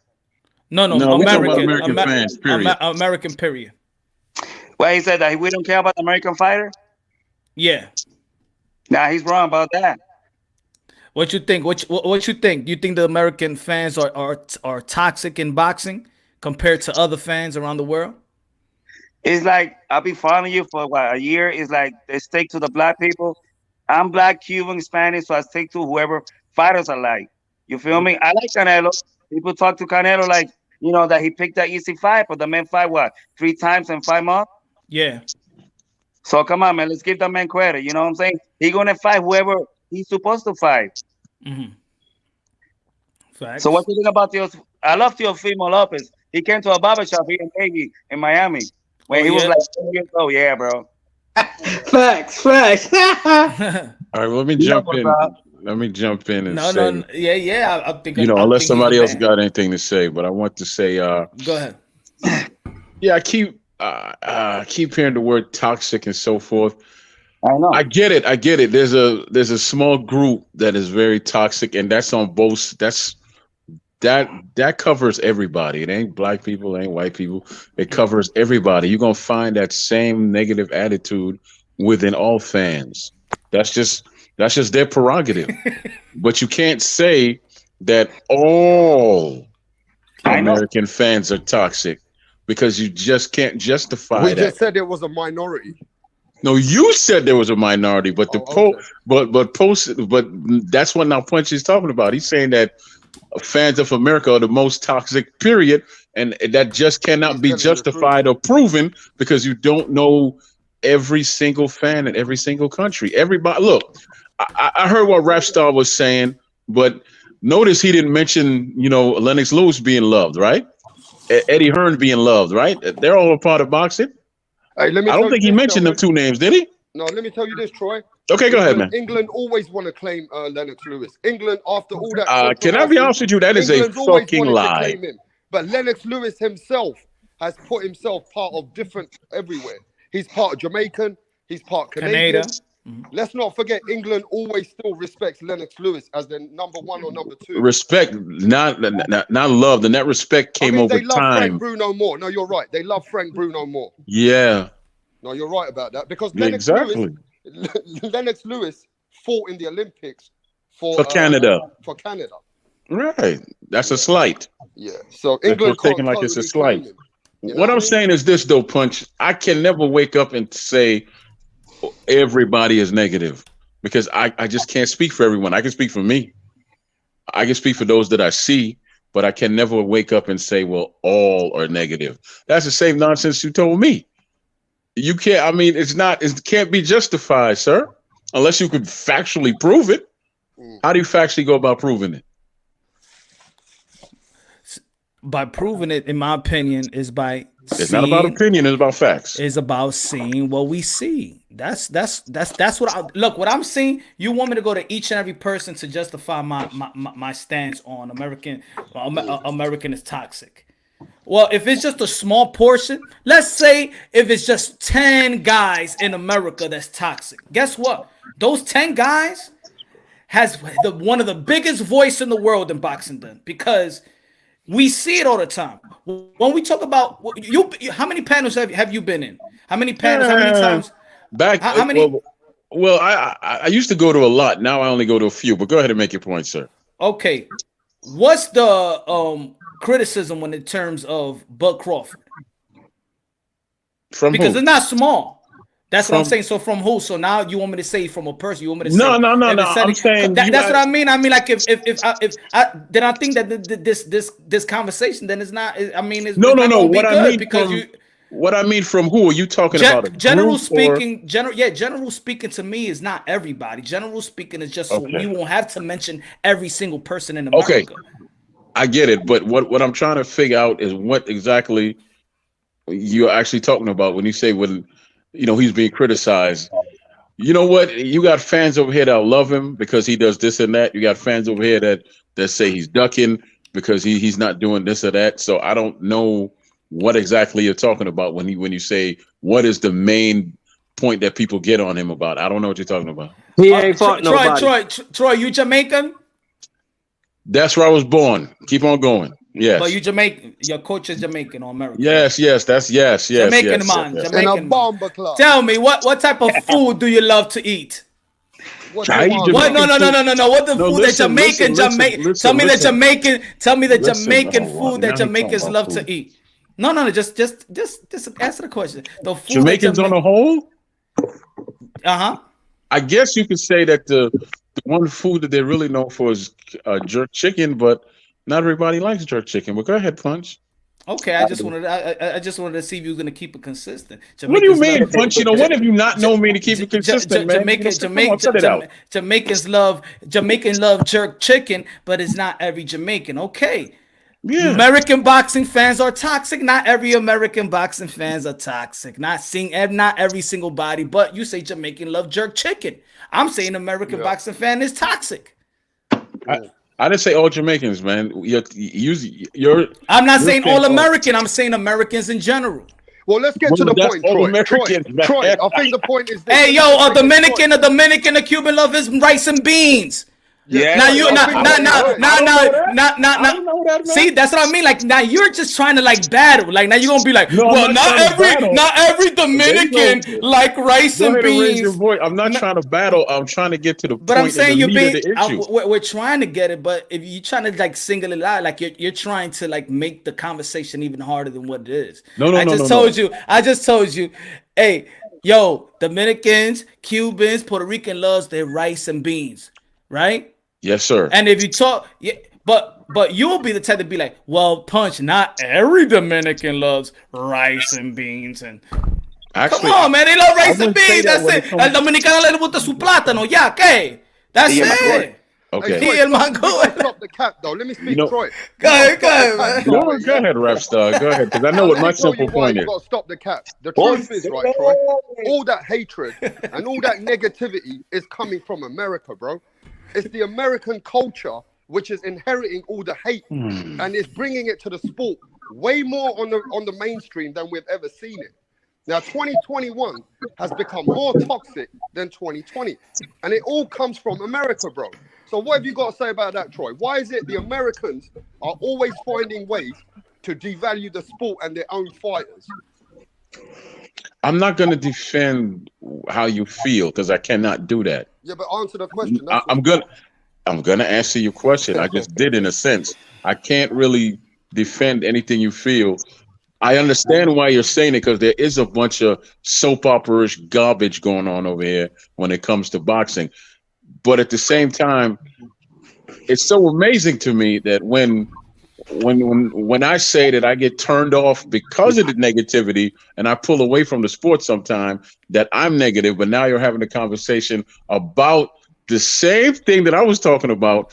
No, No, we're talking about American. American fans, period. American, period. Well, he said that we don't care about the American fighter. Yeah. Nah, he's wrong about that. What you think? What you think? Do you think the American fans are toxic in boxing compared to other fans around the world? It's like I'll be following you for what, a year. It's like they stick to the black people. I'm black, Cuban, Spanish, so I stick to whoever fighters I like. You feel me? I like Canelo. People talk to Canelo like, you know, that he picked that easy fight, but the man fight what, 3 times in 5 months? Yeah. So come on, man, let's give the man credit. You know what I'm saying? He gonna fight whoever he's supposed to fight. Mm-hmm. Facts. So what you think about I love Teofimo Lopez. He came to a barbershop here in Navy in Miami when he was like 10 years old. Yeah, bro. Facts. All right, let me jump what's in. up? Let me jump in and no, say, no, yeah. I think you know, I unless think he's somebody the else man. got anything to say, but I want to say, Go ahead. yeah, I keep hearing the word toxic and so forth. I know. I get it. There's a small group that is very toxic, and that's on both. That covers everybody. It ain't black people, it ain't white people. It covers everybody. You're gonna find that same negative attitude within all fans. That's just their prerogative. But you can't say that all American fans are toxic because you just can't justify We that. just said it was a minority. No, you said there was a minority, but but that's what now Punch is talking about. He's saying that fans of America are the most toxic, period, and that just cannot be justified or proven because you don't know every single fan in every single country. Everybody, look, I heard what Rap Star was saying, but notice he didn't mention, Lennox Lewis being loved, right? Eddie Hearn being loved, right? They're all a part of boxing. Hey, let me I tell don't you think he this, mentioned them gentlemen. 2 names, did he? No, let me tell you this, Troy. Okay, go ahead, man. England always want to claim Lennox Lewis. England, after all that Can I be controversy, honest with you? That is England's a always fucking wanted to lie. claim him. But Lennox Lewis himself has put himself part of different everywhere. He's part Jamaican. He's part Canadian. Canada. Let's not forget, England always still respects Lennox Lewis as the number 1 or number 2. Respect, not love. And that respect came over they love time. Frank Bruno more. No, you're right. They love Frank Bruno more. Yeah. No, you're right about that. Because Lennox Lewis fought in the Olympics for Canada. For Canada. Right. That's a slight. Yeah. So England That's taken like it's a slight. Him, what I'm saying is this, though, Punch. I can never wake up and say everybody is negative, because I just can't speak for everyone. I can speak for me. I can speak for those that I see, but I can never wake up and say, well, all are negative. That's the same nonsense you told me. You can't, I mean, it can't be justified, sir, unless you could factually prove it. How do you factually go about proving it? By proving it, in my opinion, is by It's not about opinion, it's about facts. It's about seeing what we see. That's what what I'm seeing. You want me to go to each and every person to justify my stance on American is toxic. Well, if it's just a small portion, let's say if it's just 10 guys in America that's toxic. Guess what? Those 10 guys has one of the biggest voice in the world in boxing, then, because we see it all the time. When we talk about how many panels have you been in? How many panels? How many times? How many? Well, I used to go to a lot. Now I only go to a few. But go ahead and make your point, sir. Okay, what's the criticism in terms of Bud Crawford? Because it's not small. That's what I'm saying. So from who? So now you want me to say from a person? You want me to say no. I'm saying that's what I mean. I mean, like if then I think that this conversation then is not. I mean, it's no. What I mean because what I mean from who are you talking about? General speaking, general speaking to me is not everybody. General speaking is just so you won't have to mention every single person in America. Okay, I get it, but what I'm trying to figure out is what exactly you're actually talking about when you say he's being criticized. You know what? You got fans over here that love him because he does this and that. You got fans over here that say he's ducking because he's not doing this or that. So I don't know what exactly you're talking about when you say what is the main point that people get on him about. I don't know what you're talking about. He ain't fought nobody. Troy, you Jamaican? That's where I was born. Keep on going. Yes. But you Jamaican. Your coach is Jamaican or American. Yes. Jamaican man. Jamaican bomber club. Tell me what type of food do you love to eat? What? No. What the food that Jamaican? Tell me the Jamaican. Tell me the Jamaican food that Jamaicans love to eat. No. Just answer the question. The food Jamaicans on the whole. I guess you could say that the one food that they're really known for is jerk chicken, but not everybody likes jerk chicken. But go ahead, Punch. Okay, I just wanted to see if you were gonna keep it consistent. What do you mean, Punch? When have you not known me to keep it consistent, man? Jamaicans love jerk chicken, but it's not every Jamaican. Okay. Yeah. American boxing fans are toxic. Not every American boxing fans are toxic. Not every single body, but you say Jamaican love jerk chicken. I'm saying American boxing fan is toxic. I didn't say all Jamaicans, man. I'm not saying all American. I'm saying Americans in general. Well, let's get to the point, Troy. I think the point is this. Hey, yo, a Dominican, a Cuban love his rice and beans. Yeah. Now you see, that's what I mean. Like now you're just trying to like battle. Like now you're gonna be like, not every Dominican like rice and beans. I'm not trying to battle. I'm trying to get to the point. But I'm saying you're being. We're trying to get it, but if you're trying to like single it out, like you're trying to like make the conversation even harder than what it is. I just told you. Hey, yo, Dominicans, Cubans, Puerto Rican loves their rice and beans, right? Yes, sir. And if you talk, but you'll be the type to be like, well, Punch, not every Dominican loves rice and beans. And actually, come on, man, they love rice and beans. That's it. El Dominicano le gusta su plátano. Yeah, okay. That's it. Okay. Troy, Yeah, man, we go gotta ahead. stop the cap, though. Let me speak, know- Troy. Go ahead, man. Go ahead, rap star. Go ahead, because I know Now, what let my me tell you simple why point you is. got to stop the cap. The truth is, right, Troy, all that hatred and all that negativity is coming from America, bro. It's the American culture which is inheriting all the hate and is bringing it to the sport way more on the mainstream than we've ever seen it. Now, 2021 has become more toxic than 2020, and it all comes from America, bro. So what have you got to say about that, Troy? Why is it the Americans are always finding ways to devalue the sport and their own fighters? I'm not going to defend how you feel because I cannot do that. Yeah, but answer the question. I, That's I'm gonna I'm gonna answer your question. I just did in a sense. I can't really defend anything you feel. I understand why you're saying it because there is a bunch of soap opera-ish garbage going on over here when it comes to boxing. But at the same time, it's so amazing to me that when I say that I get turned off because of the negativity and I pull away from the sport sometime, that I'm negative, but now you're having a conversation about the same thing that I was talking about,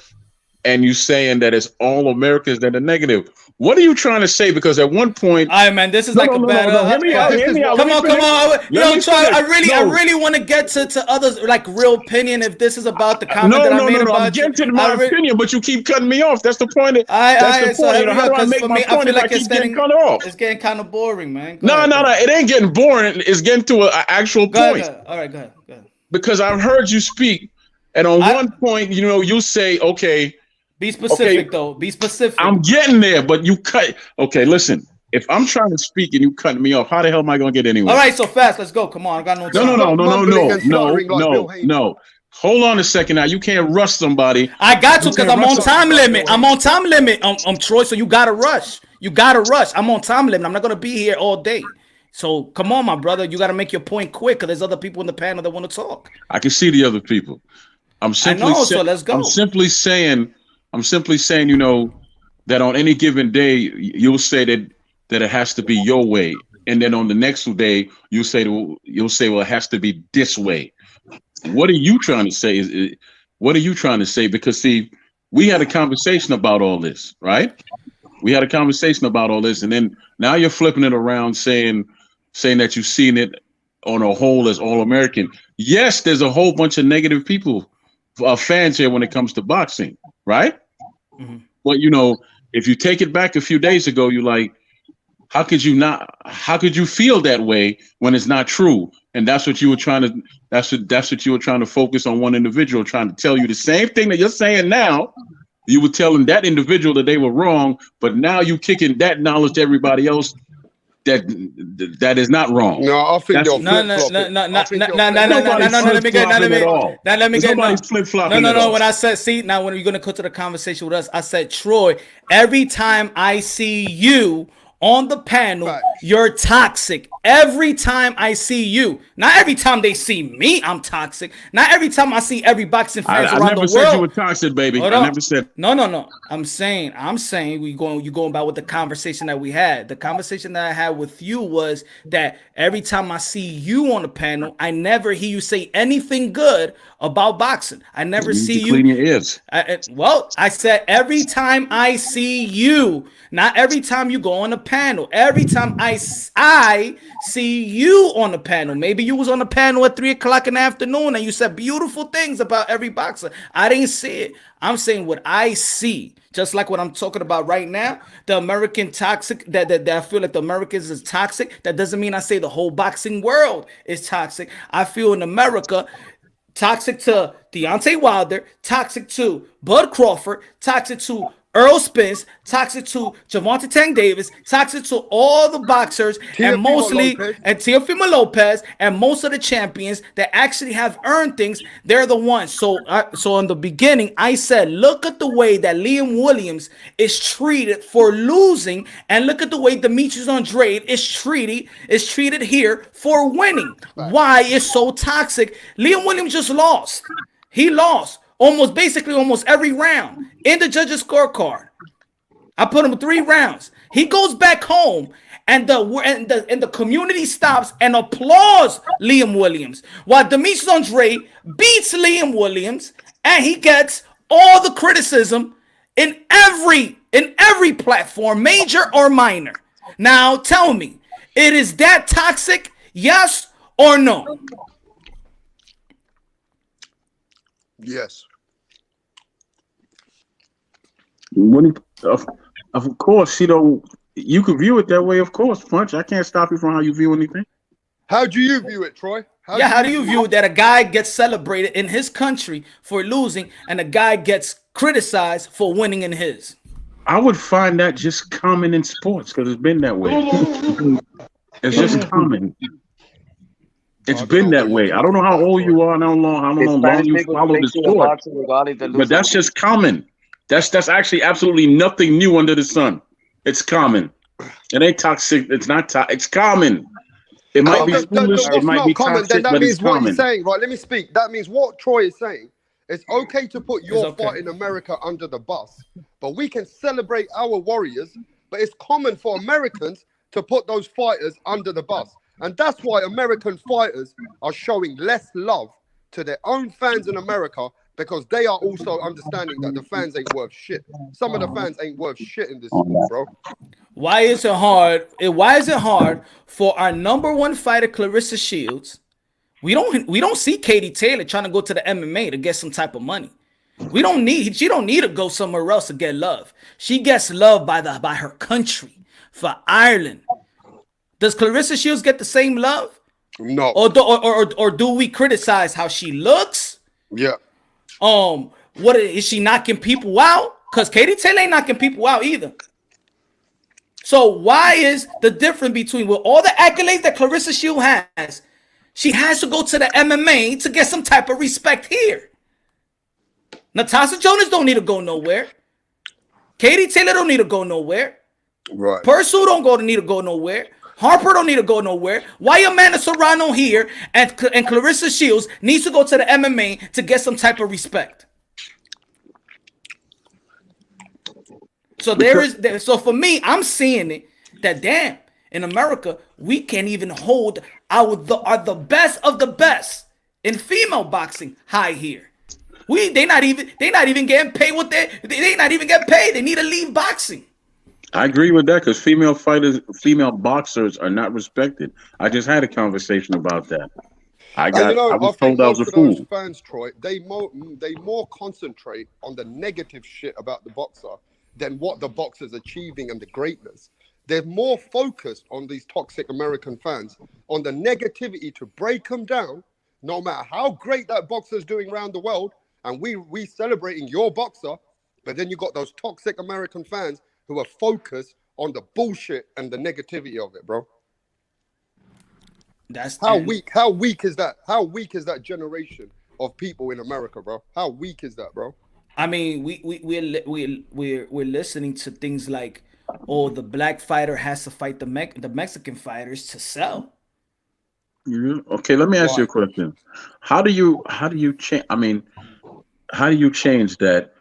and you saying that it's all Americans that are negative. What are you trying to say? Because at one point, All right, man. This is like a battle. Hear me out. this Hear is me out. what- Let me Come on. finish. You Let know, me Troy, I finish. really want to get to others, like, real opinion. If this is about the comment No. that I made I'm about you, getting to my opinion, but you keep cutting me off. That's the point. That's the So point. here we How go. do I Because make for my me, I point feel if I like it's keep getting getting cut off? it's getting kind of boring, man. Go No. ahead. It ain't getting boring. It's getting to an actual Go point. ahead. All right, go ahead. Because I've heard you speak, and on one point, you say, okay, Be specific, though. Be specific. I'm getting there, but you cut. Okay, listen. If I'm trying to speak and you cutting me off, how the hell am I going to get anywhere? All right, so fast. Let's go. Come on. I got no time. Stop mumbling and stuttering like Bill Haynes. No. Hold on a second now. You can't rush somebody. I got to, because I'm on time limit. Bill I'm on time limit. Troy, so you gotta rush. I'm on time limit. I'm not gonna be here all day. So come on, my brother. You gotta make your point quick, because there's other people in the panel that want to talk. I can see the other people. I know, so let's go. I'm simply saying, that on any given day, you'll say that it has to be your way. And then on the next day, you'll say, well, it has to be this way. What are you trying to say? What are you trying to say? Because, see, we had a conversation about all this, right? We had a conversation about all this. And then now you're flipping it around saying that you've seen it on a whole as all American. Yes, there's a whole bunch of negative people, fans here when it comes to boxing, right? Mhm. But, if you take it back a few days ago, you're like, how could you feel that way when it's not true? And that's what you were trying to focus on, one individual trying to tell you the same thing that you're saying now. You were telling that individual that they were wrong, but now you kicking that knowledge to everybody else that is not wrong. No, I think you're No. flip-flopping. Let me get Nobody's flip-flopping. No. When I said, now when you're gonna go to the conversation with us, I said, Troy, every time I see you on the panel, Facts. you're toxic. Every time I see you, not every time they see me, I'm toxic. Not every time I see every boxing fans I around never the said world. you were toxic, baby. Hold I on. never said. No. I'm saying you going about with the conversation that we had. The conversation that I had with you was that every time I see you on the panel, I never hear you say anything good about boxing. I never see you. Clean your ears. I said every time I see you, not every time you go on the panel. Every time I see you on the panel. Maybe you was on the panel at 3:00 in the afternoon and you said beautiful things about every boxer. I didn't see it. I'm saying what I see, just like what I'm talking about right now. The American toxic, that I feel like the Americans is toxic. That doesn't mean I say the whole boxing world is toxic. I feel in America, toxic to Deontay Wilder, toxic to Bud Crawford, toxic to Earl Spence, toxic to Gervonta Tank Davis, toxic to all the boxers, and Teofimo Lopez, and most of the champions that actually have earned things. They're the ones. So in the beginning, I said, look at the way that Liam Williams is treated for losing, and look at the way Demetrius Andrade is treated here for winning. Why it's so toxic? Liam Williams just lost. He lost almost every round in the judges' scorecard. I put him 3 rounds. He goes back home, and the community stops and applauds Liam Williams, while Demetrius Andrade beats Liam Williams, and he gets all the criticism in every platform, major or minor. Now tell me, it is that toxic? Yes or no? Yes. Of course, you could view it that way. Of course, Punch. I can't stop you from how you view anything. How do you view it, Troy? How do you view that a guy gets celebrated in his country for losing and a guy gets criticized for winning in his? I would find that just common in sports because it's been that way. It's just common. It's been that way. I don't know how old you are, and how long you follow the sport, but that's just common. That's actually absolutely nothing new under the sun. It's common. It ain't toxic. It's not toxic. It's common. It might be foolish. It might be toxic, then that but means it's what common. he's saying, right? Let me speak. That means what Troy is saying. It's okay to put your fight in America under the bus, but we can celebrate our warriors. But it's common for Americans to put those fighters under the bus. And that's why American fighters are showing less love to their own fans in America, because they are also understanding that the fans ain't worth shit. Some of the fans ain't worth shit in this sport, bro. Why is it hard? Why is it hard for our number one fighter, Clarissa Shields? We don't see Katie Taylor trying to go to the MMA to get some type of money. She don't need to go somewhere else to get love. She gets love by her country, for Ireland. Does Clarissa Shields get the same love? No. Or do we criticize how she looks? Yeah. What is she knocking people out? Because Katie Taylor ain't knocking people out either. So why is the difference between, with all the accolades that Clarissa Shields has, she has to go to the MMA to get some type of respect here? Natasha Jonas don't need to go nowhere. Katie Taylor don't need to go nowhere. Right. Pursuit don't need to go nowhere. Harper don't need to go nowhere. Why Amanda Serrano here and Clarissa Shields needs to go to the MMA to get some type of respect? So so for me, I'm seeing it that damn, in America we can't even hold the best of the best in female boxing high here. They not even getting paid what they not even get paid. They need to leave boxing. I agree with that because female boxers are not respected. I just had a conversation about that. I was told I was a fool. Those fans, Troy, they more concentrate on the negative shit about the boxer than what the boxer's achieving and the greatness. They're more focused on these toxic American fans, on the negativity to break them down, no matter how great that boxer's doing around the world. And we celebrating your boxer, but then you got those toxic American fans who are focused on the bullshit and the negativity of it, bro. That's how weak is that? How weak is that generation of people in America, bro? How weak is that, bro? I mean, we're listening to things like, oh, the black fighter has to fight the Mexican fighters to sell. Yeah. Okay, let me ask you a question. How do you change? I mean, how do you change that?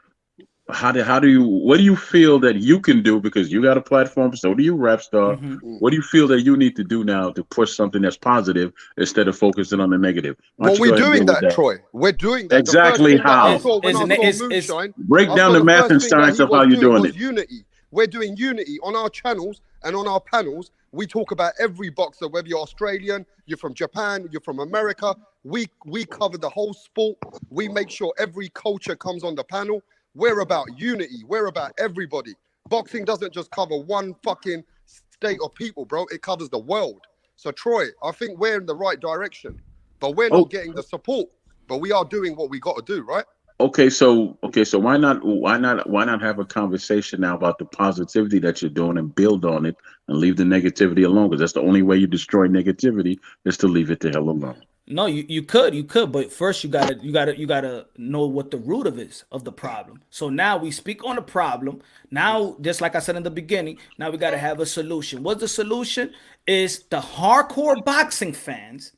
What do you feel that you can do, because you got a platform, so do you, Rap Star? Mm-hmm. What do you feel that you need to do now to push something that's positive instead of focusing on the negative? Well, we're doing that, Troy. We're doing that. Exactly how? Break down the math and science of how you're doing it. Unity. We're doing unity on our channels and on our panels. We talk about every boxer, whether you're Australian, you're from Japan, you're from America. We cover the whole sport. We make sure every culture comes on the panel. We're about unity. We're about everybody. Boxing doesn't just cover one fucking state of people, bro. It covers the world. So, Troy, I think we're in the right direction, but we're not getting the support. But we are doing what we got to do, right? Okay, so why not have a conversation now about the positivity that you're doing and build on it and leave the negativity alone? Because that's the only way you destroy negativity, is to leave it the hell alone. No, you could, but first you gotta know what the root of the problem. So now we speak on the problem. Now, just like I said in the beginning, now we gotta have a solution. What's the solution? Is the hardcore boxing fans,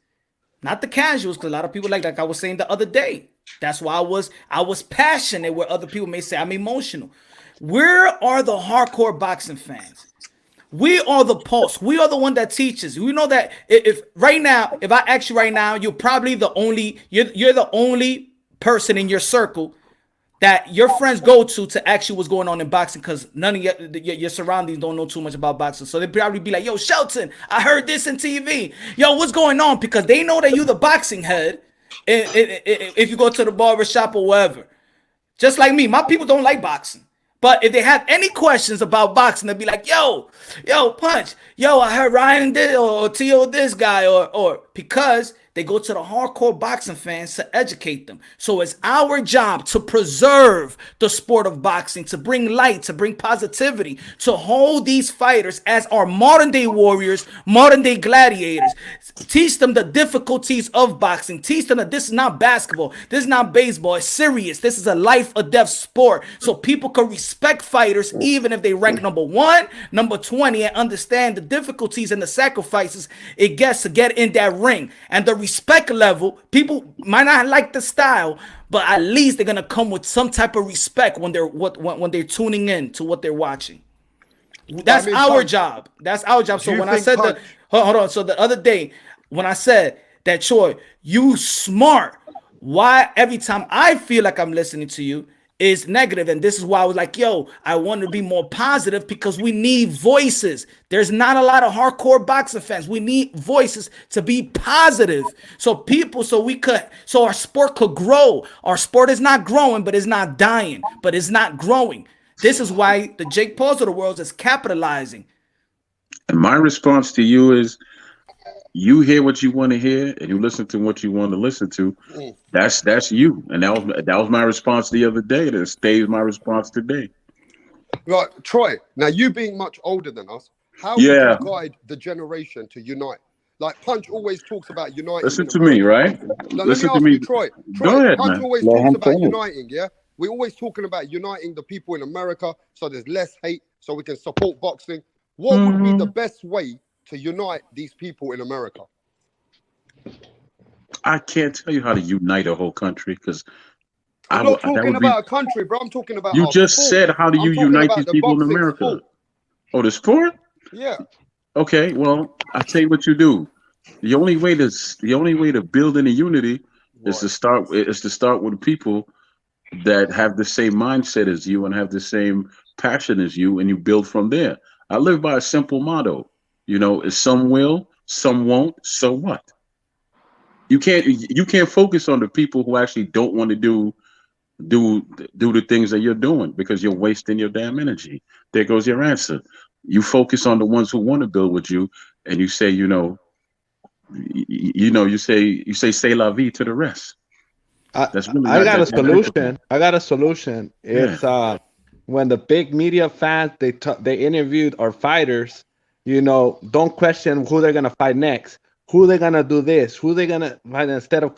not the casuals, because a lot of people like I was saying the other day. That's why I was passionate, where other people may say I'm emotional. Where are the hardcore boxing fans? We are the pulse. We are the one that teaches. We know that if I ask you right now, you're probably the only person in your circle that your friends go to ask you what's going on in boxing, because none of your surroundings don't know too much about boxing. So they probably be like, yo, Shelton, I heard this in TV. Yo, what's going on? Because they know that you the boxing head if you go to the barbershop or wherever. Just like me, my people don't like boxing. But if they have any questions about boxing, they'll be like, yo, Punch, yo, I heard Ryan did or T.O. this guy, or because they go to the hardcore boxing fans to educate them. So it's our job to preserve the sport of boxing, to bring light, to bring positivity, to hold these fighters as our modern day warriors, modern day gladiators. Teach them the difficulties of boxing. Teach them that this is not basketball. This is not baseball. It's serious. This is a life or death sport. So people can respect fighters even if they rank number 1, number 20, and understand the difficulties and the sacrifices it gets to get in that ring. And the respect level, people might not like the style, but at least they're gonna come with some type of respect when they're tuning in to what they're watching. That's our job. That's our job. So when I said that, hold on. So the other day when I said that, Troy, you smart. Why every time I feel like I'm listening to you is negative? And this is why I was like, yo, I want to be more positive, because we need voices. There's not a lot of hardcore boxing fans. We need voices to be positive. So our sport could grow. Our sport is not growing, but it's not dying, but it's not growing. This is why the Jake Pauls of the world is capitalizing. And my response to you is, you hear what you want to hear, and you listen to what you want to listen to. That's you. And that was my response the other day. That stays my response today. Right, Troy. Now, you being much older than us, how would you guide the generation to unite? Like Punch always talks about uniting. Listen to me, right? Now, Listen to me, you, Troy. Go ahead, Punch man. always talks about uniting. Yeah, we're always talking about uniting the people in America, so there's less hate, so we can support boxing. What would be the best way to unite these people in America? I can't tell you how to unite a whole country, because I'm not talking about a country, bro. I'm talking about you just sport. said, how do you unite these people in America? Sport. Oh, the sport? Yeah. Okay, well, I'll tell you what you do. The only way to build any unity is to start with people that have the same mindset as you and have the same passion as you, and you build from there. I live by a simple motto. Some will, some won't, so what? You can't focus on the people who actually don't want to do the things that you're doing, because you're wasting your damn energy. There goes your answer. You focus on the ones who want to build with you, and you say, you say c'est la vie to the rest. That's really I got a solution. I got a solution. It's when the big media fans they interviewed our fighters, don't question who they're gonna fight next, who they're gonna do this, who they're gonna fight, instead of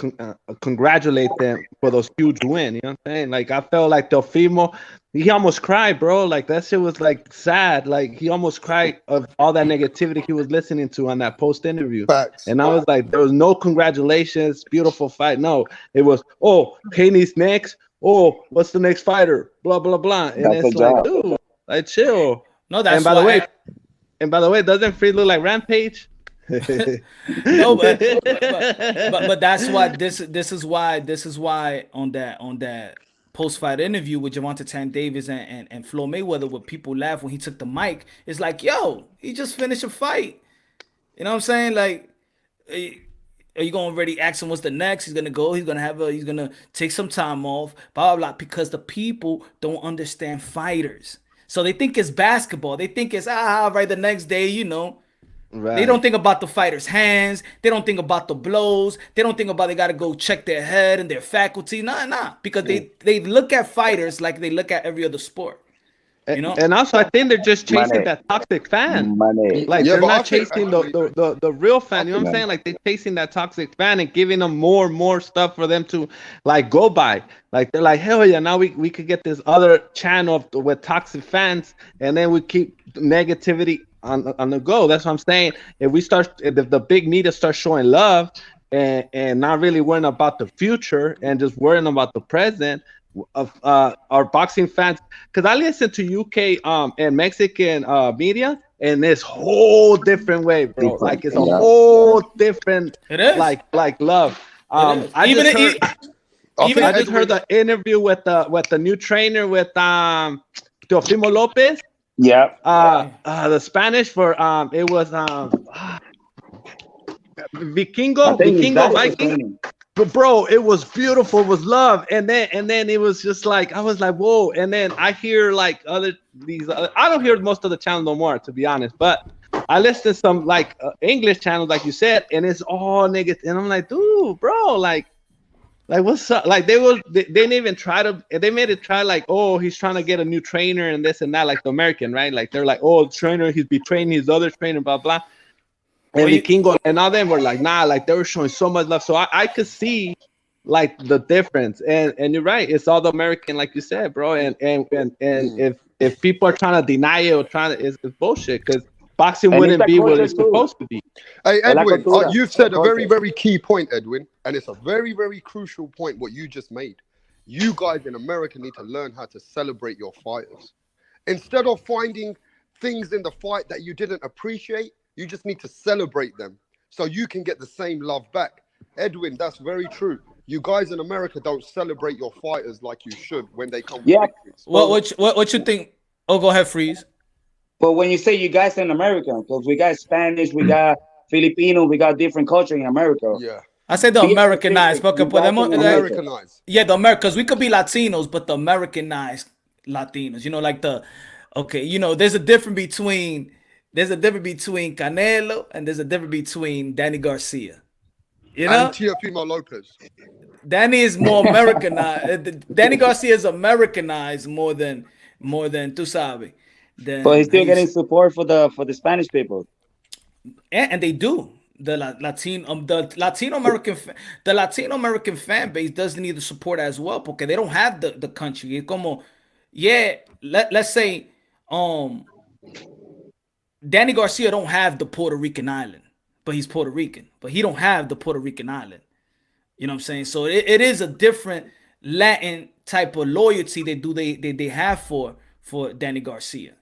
congratulate them for those huge wins. You know what I'm saying? Like, I felt like Teofimo, he almost cried, bro. Like, that shit was like sad. Like, he almost cried of all that negativity he was listening to on that post interview. Facts. And I was like, there was no congratulations, beautiful fight. No, it was, oh, Haney's next. Oh, what's the next fighter? Blah blah blah. And it's like, dude, like, chill. No, that's and by the way, doesn't Freed look like Rampage? No, but that's why this is why on that post-fight interview with Gervonta Tank Davis and Flo Mayweather, where people laugh when he took the mic, it's like, yo, he just finished a fight. You know what I'm saying? Like, are you gonna already ask him what's the next? He's gonna go. He's gonna take some time off. Blah blah blah. Because the people don't understand fighters, so they think it's basketball. They think it's right the next day. Right. They don't think about the fighter's hands. They don't think about the blows. They don't think about they got to go check their head and their faculty. Nah. Because they look at fighters like they look at every other sport. And also, I think they're just chasing that toxic fan. Like, they're not chasing the real fan. You know what I'm saying? Like, they're chasing that toxic fan and giving them more stuff for them to, like, go by. Like, they're like, hell yeah, now we could get this other channel with toxic fans, and then we keep negativity on the go. That's what I'm saying. If the big media starts showing love and not really worrying about the future and just worrying about the present of our boxing fans, because I listen to UK and Mexican media, and it's whole different way, bro. Like, it's a whole different, it is. like love. Even I if just heard the interview with the new trainer with Teofimo Lopez. Yeah. The Spanish for it was I think his daddy was Viking. training. But bro, it was beautiful. It was love, and then it was just like I was like, whoa. And then I hear like I don't hear most of the channels no more, to be honest. But I listen to some like English channels, like you said, and it's all negative. And I'm like, dude, bro, like what's up? Like they didn't even try to. They made it try like, oh, he's trying to get a new trainer and this and that, like the American, right? Like they're like, oh, trainer, he's betraying his other trainer, blah blah. And the Kingo and all them were like, nah, like they were showing so much love. So I could see like the difference. And you're right, it's all the American, like you said, bro. And if people are trying to deny it or it's bullshit, because boxing wouldn't be what it's supposed to be. Hey, Edwin, you've said a very, very key point, Edwin, and it's a very, very crucial point what you just made. You guys in America need to learn how to celebrate your fighters. Instead of finding things in the fight that you didn't appreciate, you just need to celebrate them so you can get the same love back. Edwin, that's very true. You guys in America don't celebrate your fighters like you should when they come. Yeah. What you think? Oh, go ahead, Freeze. But when you say you guys in America, because we got Spanish, we got Filipino, we got different culture in America. Yeah. I said the Americanized, porque podemos Americanized. Yeah, the because we could be Latinos, but the Americanized Latinos. You know, like there's a difference between Canelo and there's a difference between Danny Garcia. You know, and Teofimo Lopez. Danny is more Americanized. Danny Garcia is Americanized more than tu sabes. But he's still getting support for the Spanish people. And they do. The Latino American fan base does need the support as well, because they don't have the country. It's como, let's say Danny Garcia don't have the Puerto Rican island, but he's Puerto Rican, but he don't have the Puerto Rican island. You know what I'm saying? So it is a different Latin type of loyalty they have for Danny Garcia.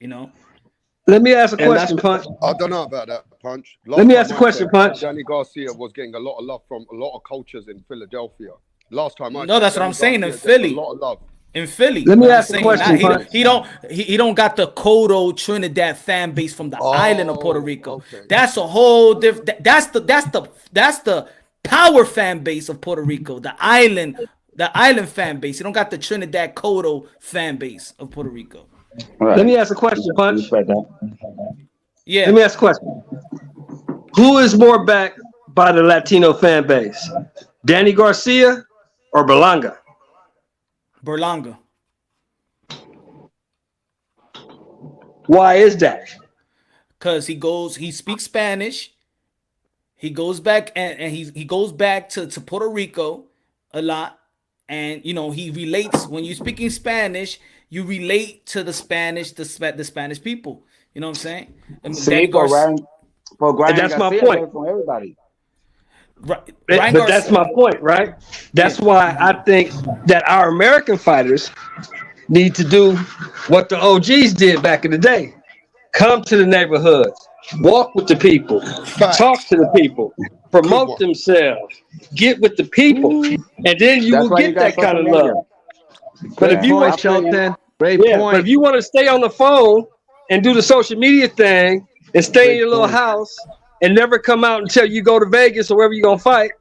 You know. Let me ask a question, Punch. I don't know about that, Punch. Let me ask a question, Punch. Danny Garcia was getting a lot of love from a lot of cultures in Philadelphia. Last time I that's what I'm saying. In Philly, a lot of love. In Philly. Let me ask a question. He don't got the Kodo Trinidad fan base from the island of Puerto Rico. Okay. That's a whole different. That's the power fan base of Puerto Rico. The island fan base. You don't got the Trinidad Kodo fan base of Puerto Rico. Right. Let me ask a question, Punch. Yeah. Let me ask a question. Who is more backed by the Latino fan base? Danny Garcia or Berlanga? Berlanga. Why is that? Because he speaks Spanish. He goes back and he goes back to Puerto Rico a lot. And he relates when you're speaking Spanish, you relate to the Spanish people. You know what I'm saying? And that's my point. From everybody. But that's my point, right? That's why I think that our American fighters need to do what the OGs did back in the day. Come to the neighborhoods, walk with the people, talk to the people, promote themselves, get with the people, and then you will get that kind of love. But if you want but if you want to stay on the phone and do the social media thing and stay in your little house and never come out until you go to Vegas or wherever you're gonna fight,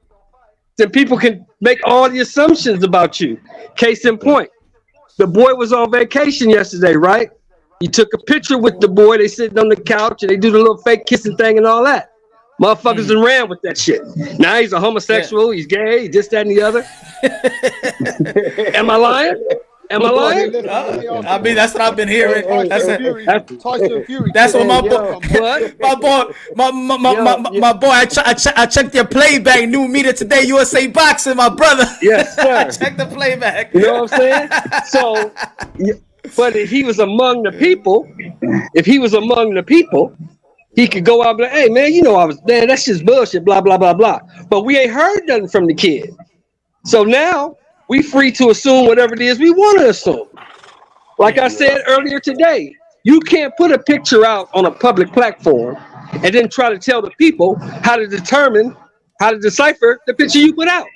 then people can make all the assumptions about you. Case in point, the boy was on vacation yesterday, right? You took a picture with the boy, they sitting on the couch and they do the little fake kissing thing and all that. Motherfuckers done ran with that shit. Now he's a homosexual, he's gay, this, that, and the other. Am I lying? Am I lying? I mean, that's what I've been hearing. Tyson Fury. That's what my boy. I checked your playback. New media today. USA Boxing, my brother. Yes, sir. I checked the playback. You know what I'm saying? So, but if he was among the people, he could go out and be like, hey, man, that's just bullshit, blah, blah, blah, blah. But we ain't heard nothing from the kid. So now we free to assume whatever it is we want to assume. Like I said earlier today, you can't put a picture out on a public platform and then try to tell the people how to decipher the picture you put out.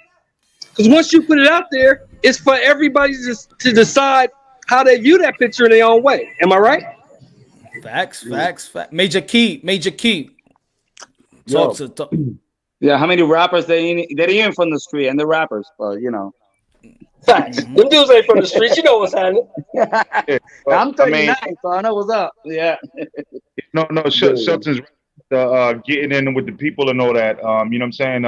Because once you put it out there, it's for everybody to decide how they view that picture in their own way. Am I right? Facts. Major key. Talk to. Yeah, how many rappers they're in from the street and the rappers, but you know. Facts. Them dudes ain't from the streets. You know what's happening. I'm 39, so I know what's up. Yeah. No, Shelton's getting in with the people and all that. You know what I'm saying?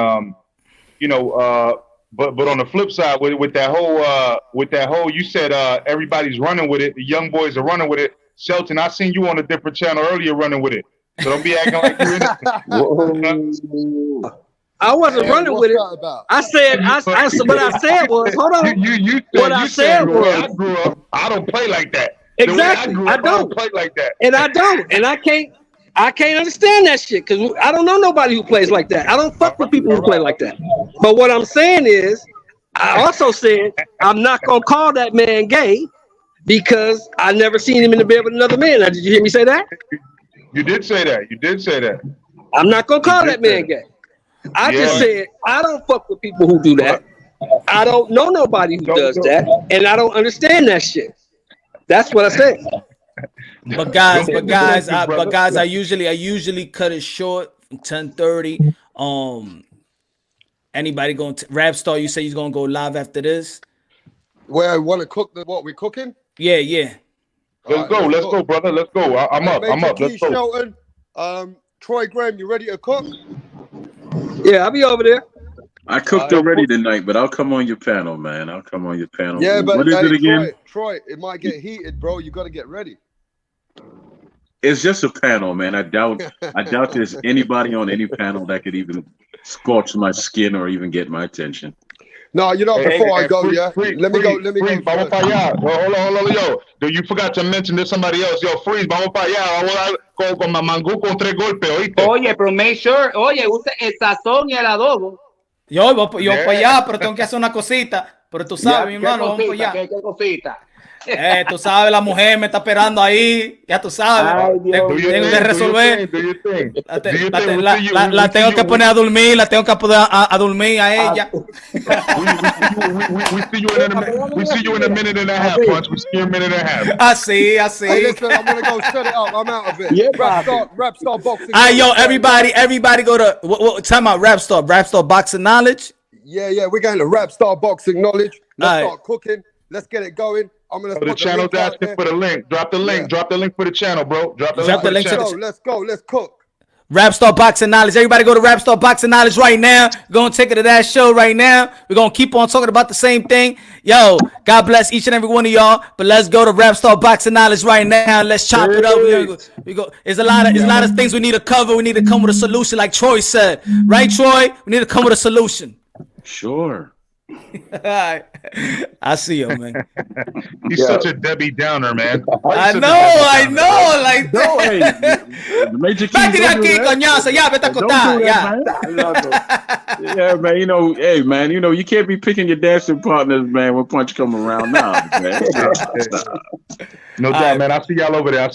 But on the flip side, with that whole, you said everybody's running with it. The young boys are running with it. Shelton, I seen you on a different channel earlier running with it. So don't be acting like you're in it. I wasn't running with it. I said, what I said was, hold on. I grew up. I don't play like that. Exactly. I don't play like that. And I don't. And I can't understand that shit because I don't know nobody who plays like that. I don't fuck with people who play like that. But what I'm saying is, I also said I'm not gonna call that man gay because I never seen him in the bed with another man. Now, did you hear me say that? You did say that. I'm not gonna call that man gay. I just said I don't fuck with people who do that. I don't know nobody who does that, and I don't understand that shit. That's what I said. But guys, I usually cut it short. 10:30. Anybody going to Rap Star? You say he's gonna go live after this? Where I want to cook what we're cooking? Yeah. Let's go, brother. Let's go. I'm up. Let's go. Shelton, Troy Graham, you ready to cook? Yeah, I'll be over there. I cooked already tonight, but I'll come on your panel, man. I'll come on your panel. Yeah, but what is it again? Troy, it might get heated, bro. You got to get ready. It's just a panel, man. I doubt there's anybody on any panel that could even scorch my skin or even get my attention. No, before I go, let me go. Vamos para allá. Hold on, yo. You forgot to mention there's somebody else. Yo, Freeze, vamos para allá. Con mangú con 3 golpes, ¿oíste? Oye, pero make sure, usa el sazón y el adobo. Yo para allá, pero tengo que hacer una cosita. Pero tú sabes, mi hermano, vamos para allá. ¿Qué cosita? Tú sabes, la mujer me está esperando ahí. Ya tú sabes. Tengo que resolver. La tengo que poner a dormir. La tengo que poner a dormir a ella. We see you in a minute and a half, Punch. We see you in a minute and a half. Así. Hey, listen, I'm gonna go set it up. I'm out of it. Yeah, Rap Star Boxing. Yo, everybody go to what time out? Rap Star Boxing Knowledge. Yeah, we're going to Rap Star Boxing Knowledge. Let's start cooking. Let's get it going. I'm gonna put the channel's asking for the link. Drop the link. Drop the link for the channel, bro. Drop the link. Let's go. Let's cook. Rap Star Boxing Knowledge. Everybody go to Rap Star Boxing Knowledge right now. We're going to take it to that show right now. We're going to keep on talking about the same thing. Yo, God bless each and every one of y'all. But let's go to Rap Star Boxing Knowledge right now. Let's chop it up. We go. There's a lot of things we need to cover. We need to come with a solution like Troy said. Right, Troy? We need to come with a solution. Sure. Right. I see you, man. He's such a Debbie Downer, man. I know. Like, no, hey, the Major Key. Yeah, man. Hey, man. You can't be picking your dancing partners, man, when Punch come around now, man. No doubt, man. I'll see y'all over there.